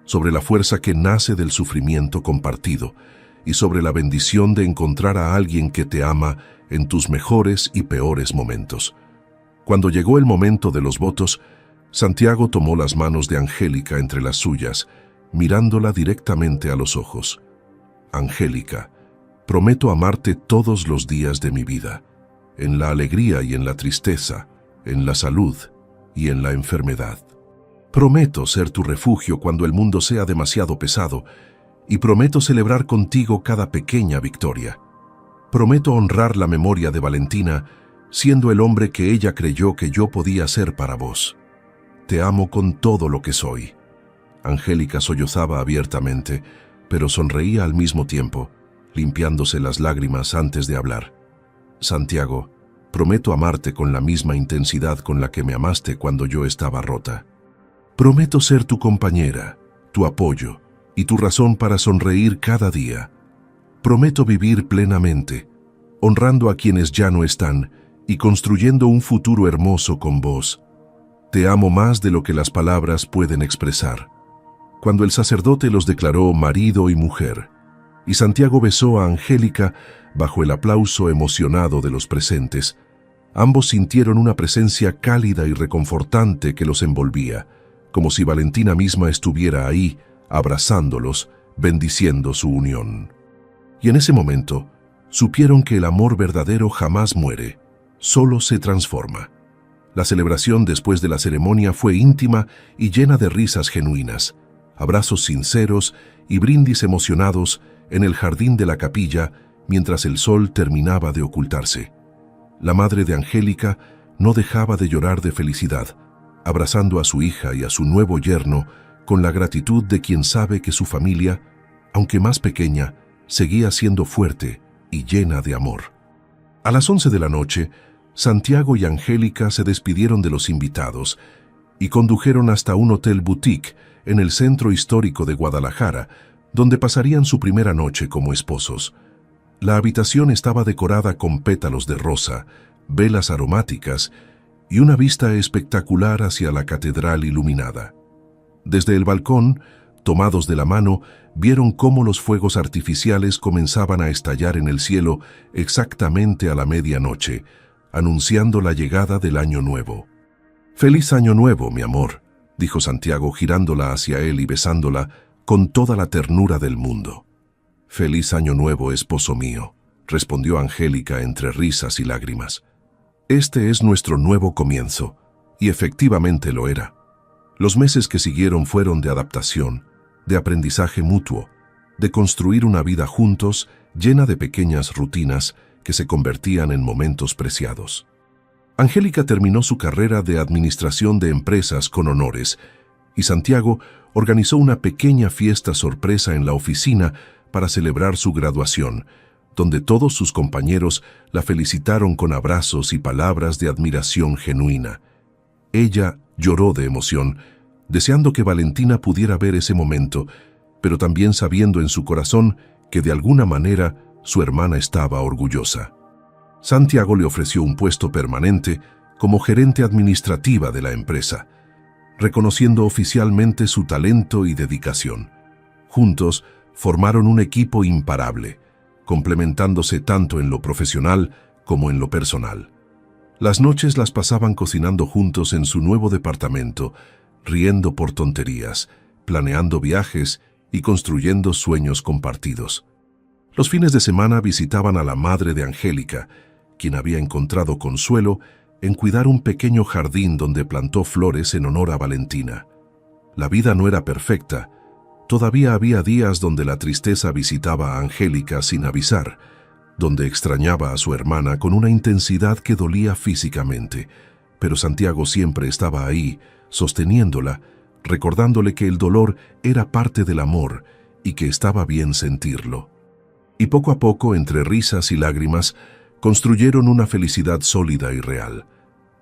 sobre la fuerza que nace del sufrimiento compartido y sobre la bendición de encontrar a alguien que te ama en tus mejores y peores momentos. Cuando llegó el momento de los votos, Santiago tomó las manos de Angélica entre las suyas, mirándola directamente a los ojos. «Angélica, prometo amarte todos los días de mi vida, en la alegría y en la tristeza, en la salud y en la enfermedad. Prometo ser tu refugio cuando el mundo sea demasiado pesado y prometo celebrar contigo cada pequeña victoria. Prometo honrar la memoria de Valentina, siendo el hombre que ella creyó que yo podía ser para vos. Te amo con todo lo que soy». Angélica sollozaba abiertamente, pero sonreía al mismo tiempo, limpiándose las lágrimas antes de hablar. «Santiago, prometo amarte con la misma intensidad con la que me amaste cuando yo estaba rota. Prometo ser tu compañera, tu apoyo y tu razón para sonreír cada día. Prometo vivir plenamente, honrando a quienes ya no están y construyendo un futuro hermoso con vos. Te amo más de lo que las palabras pueden expresar». Cuando el sacerdote los declaró marido y mujer, y Santiago besó a Angélica bajo el aplauso emocionado de los presentes, ambos sintieron una presencia cálida y reconfortante que los envolvía, como si Valentina misma estuviera ahí, abrazándolos, bendiciendo su unión. Y en ese momento, supieron que el amor verdadero jamás muere, solo se transforma. La celebración después de la ceremonia fue íntima y llena de risas genuinas, abrazos sinceros y brindis emocionados en el jardín de la capilla mientras el sol terminaba de ocultarse. La madre de Angélica no dejaba de llorar de felicidad, abrazando a su hija y a su nuevo yerno con la gratitud de quien sabe que su familia, aunque más pequeña, seguía siendo fuerte y llena de amor. A las 11 de la noche, Santiago y Angélica se despidieron de los invitados y condujeron hasta un hotel boutique en el centro histórico de Guadalajara, donde pasarían su primera noche como esposos. La habitación estaba decorada con pétalos de rosa, velas aromáticas y una vista espectacular hacia la catedral iluminada. Desde el balcón, tomados de la mano, vieron cómo los fuegos artificiales comenzaban a estallar en el cielo exactamente a la medianoche, anunciando la llegada del Año Nuevo. «Feliz Año Nuevo, mi amor», dijo Santiago girándola hacia él y besándola con toda la ternura del mundo. «Feliz Año Nuevo, esposo mío», respondió Angélica entre risas y lágrimas. «Este es nuestro nuevo comienzo», y efectivamente lo era. Los meses que siguieron fueron de adaptación, de aprendizaje mutuo, de construir una vida juntos llena de pequeñas rutinas que se convertían en momentos preciados. Angélica terminó su carrera de administración de empresas con honores y Santiago organizó una pequeña fiesta sorpresa en la oficina para celebrar su graduación, donde todos sus compañeros la felicitaron con abrazos y palabras de admiración genuina. Ella lloró de emoción, deseando que Valentina pudiera ver ese momento, pero también sabiendo en su corazón que de alguna manera su hermana estaba orgullosa. Santiago le ofreció un puesto permanente como gerente administrativa de la empresa, reconociendo oficialmente su talento y dedicación. Juntos formaron un equipo imparable, complementándose tanto en lo profesional como en lo personal. Las noches las pasaban cocinando juntos en su nuevo departamento, riendo por tonterías, planeando viajes y construyendo sueños compartidos. Los fines de semana visitaban a la madre de Angélica, quien había encontrado consuelo en cuidar un pequeño jardín donde plantó flores en honor a Valentina. La vida no era perfecta. Todavía había días donde la tristeza visitaba a Angélica sin avisar, donde extrañaba a su hermana con una intensidad que dolía físicamente, pero Santiago siempre estaba ahí, sosteniéndola, recordándole que el dolor era parte del amor y que estaba bien sentirlo. Y poco a poco, entre risas y lágrimas, construyeron una felicidad sólida y real.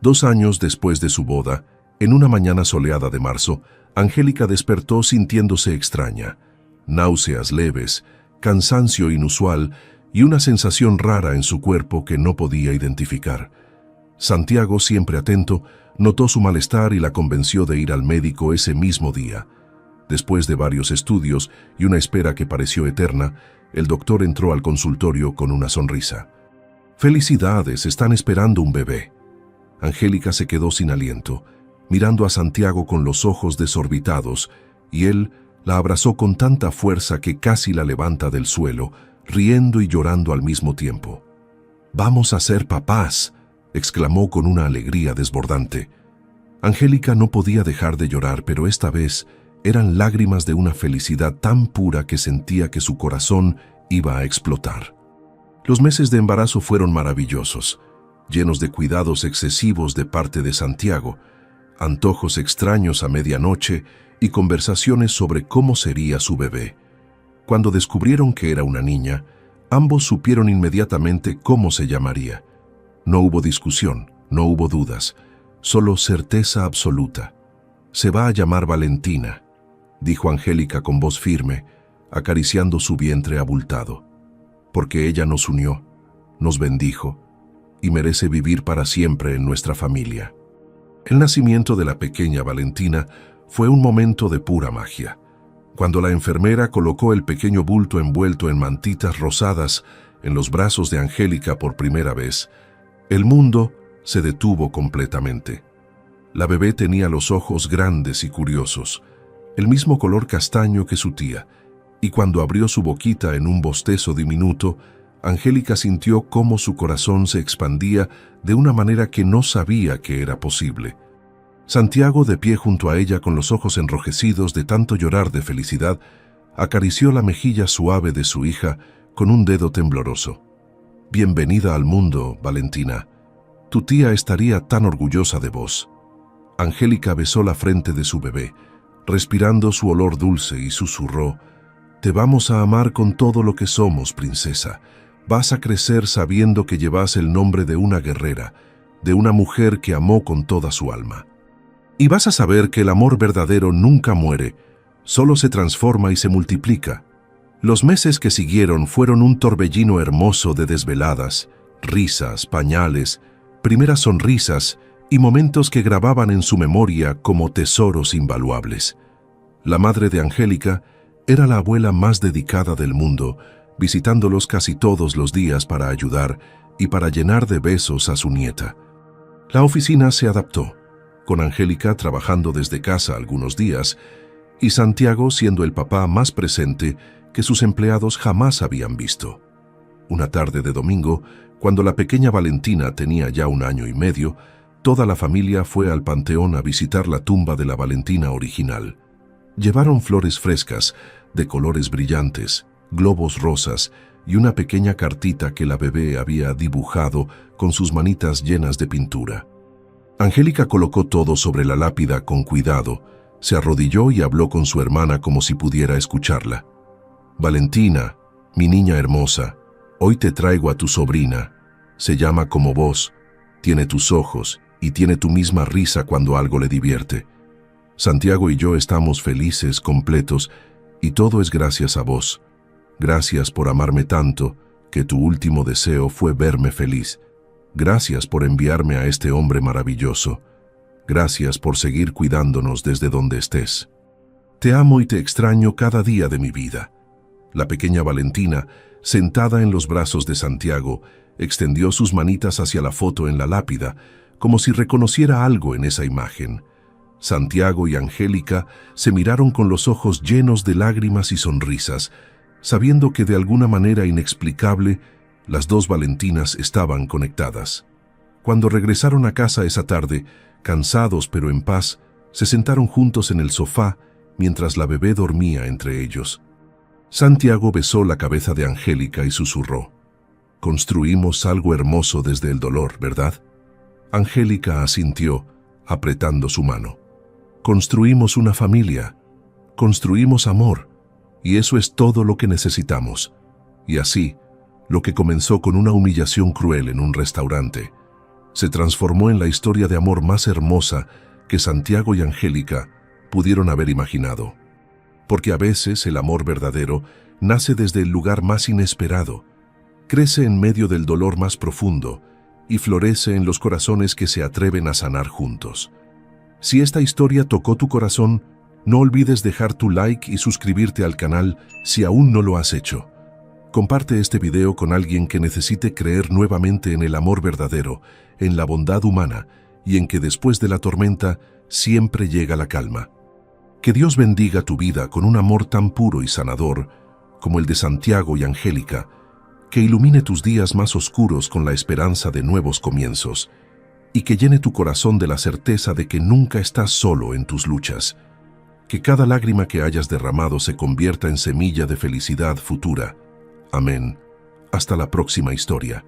2 años después de su boda, en una mañana soleada de marzo, Angélica despertó sintiéndose extraña, náuseas leves, cansancio inusual y una sensación rara en su cuerpo que no podía identificar. Santiago, siempre atento, notó su malestar y la convenció de ir al médico ese mismo día. Después de varios estudios y una espera que pareció eterna, el doctor entró al consultorio con una sonrisa. «Felicidades, están esperando un bebé». Angélica se quedó sin aliento, mirando a Santiago con los ojos desorbitados, y él la abrazó con tanta fuerza que casi la levanta del suelo, riendo y llorando al mismo tiempo. «Vamos a ser papás», exclamó con una alegría desbordante. Angélica no podía dejar de llorar, pero esta vez eran lágrimas de una felicidad tan pura que sentía que su corazón iba a explotar. Los meses de embarazo fueron maravillosos, llenos de cuidados excesivos de parte de Santiago, antojos extraños a medianoche y conversaciones sobre cómo sería su bebé. Cuando descubrieron que era una niña, ambos supieron inmediatamente cómo se llamaría. No hubo discusión, no hubo dudas, solo certeza absoluta. «Se va a llamar Valentina», dijo Angélica con voz firme, acariciando su vientre abultado. «Porque ella nos unió, nos bendijo y merece vivir para siempre en nuestra familia». El nacimiento de la pequeña Valentina fue un momento de pura magia. Cuando la enfermera colocó el pequeño bulto envuelto en mantitas rosadas en los brazos de Angélica por primera vez, el mundo se detuvo completamente. La bebé tenía los ojos grandes y curiosos, el mismo color castaño que su tía, y cuando abrió su boquita en un bostezo diminuto, Angélica sintió cómo su corazón se expandía de una manera que no sabía que era posible. Santiago, de pie junto a ella con los ojos enrojecidos de tanto llorar de felicidad, acarició la mejilla suave de su hija con un dedo tembloroso. «Bienvenida al mundo, Valentina. Tu tía estaría tan orgullosa de vos». Angélica besó la frente de su bebé, respirando su olor dulce, y susurró: «Te vamos a amar con todo lo que somos, princesa. Vas a crecer sabiendo que llevas el nombre de una guerrera, de una mujer que amó con toda su alma. Y vas a saber que el amor verdadero nunca muere, solo se transforma y se multiplica». Los meses que siguieron fueron un torbellino hermoso de desveladas, risas, pañales, primeras sonrisas y momentos que grababan en su memoria como tesoros invaluables. La madre de Angélica era la abuela más dedicada del mundo, visitándolos casi todos los días para ayudar y para llenar de besos a su nieta. La oficina se adaptó, con Angélica trabajando desde casa algunos días y Santiago siendo el papá más presente que sus empleados jamás habían visto. Una tarde de domingo, cuando la pequeña Valentina tenía ya 1 año y medio, toda la familia fue al panteón a visitar la tumba de la Valentina original. Llevaron flores frescas, de colores brillantes, globos rosas y una pequeña cartita que la bebé había dibujado con sus manitas llenas de pintura. Angélica colocó todo sobre la lápida con cuidado, se arrodilló y habló con su hermana como si pudiera escucharla. «Valentina, mi niña hermosa, hoy te traigo a tu sobrina. Se llama como vos, tiene tus ojos y tiene tu misma risa cuando algo le divierte. Santiago y yo estamos felices, completos, y todo es gracias a vos. Gracias por amarme tanto, que tu último deseo fue verme feliz. Gracias por enviarme a este hombre maravilloso. Gracias por seguir cuidándonos desde donde estés. Te amo y te extraño cada día de mi vida». La pequeña Valentina, sentada en los brazos de Santiago, extendió sus manitas hacia la foto en la lápida, como si reconociera algo en esa imagen. Santiago y Angélica se miraron con los ojos llenos de lágrimas y sonrisas, sabiendo que de alguna manera inexplicable, las dos Valentinas estaban conectadas. Cuando regresaron a casa esa tarde, cansados pero en paz, se sentaron juntos en el sofá mientras la bebé dormía entre ellos. Santiago besó la cabeza de Angélica y susurró: «Construimos algo hermoso desde el dolor, ¿verdad?». Angélica asintió, apretando su mano. «Construimos una familia, construimos amor, y eso es todo lo que necesitamos». Y así, lo que comenzó con una humillación cruel en un restaurante, se transformó en la historia de amor más hermosa que Santiago y Angélica pudieron haber imaginado. Porque a veces el amor verdadero nace desde el lugar más inesperado, crece en medio del dolor más profundo y florece en los corazones que se atreven a sanar juntos. Si esta historia tocó tu corazón, no olvides dejar tu like y suscribirte al canal si aún no lo has hecho. Comparte este video con alguien que necesite creer nuevamente en el amor verdadero, en la bondad humana y en que después de la tormenta siempre llega la calma. Que Dios bendiga tu vida con un amor tan puro y sanador como el de Santiago y Angélica, que ilumine tus días más oscuros con la esperanza de nuevos comienzos y que llene tu corazón de la certeza de que nunca estás solo en tus luchas. Que cada lágrima que hayas derramado se convierta en semilla de felicidad futura. Amén. Hasta la próxima historia.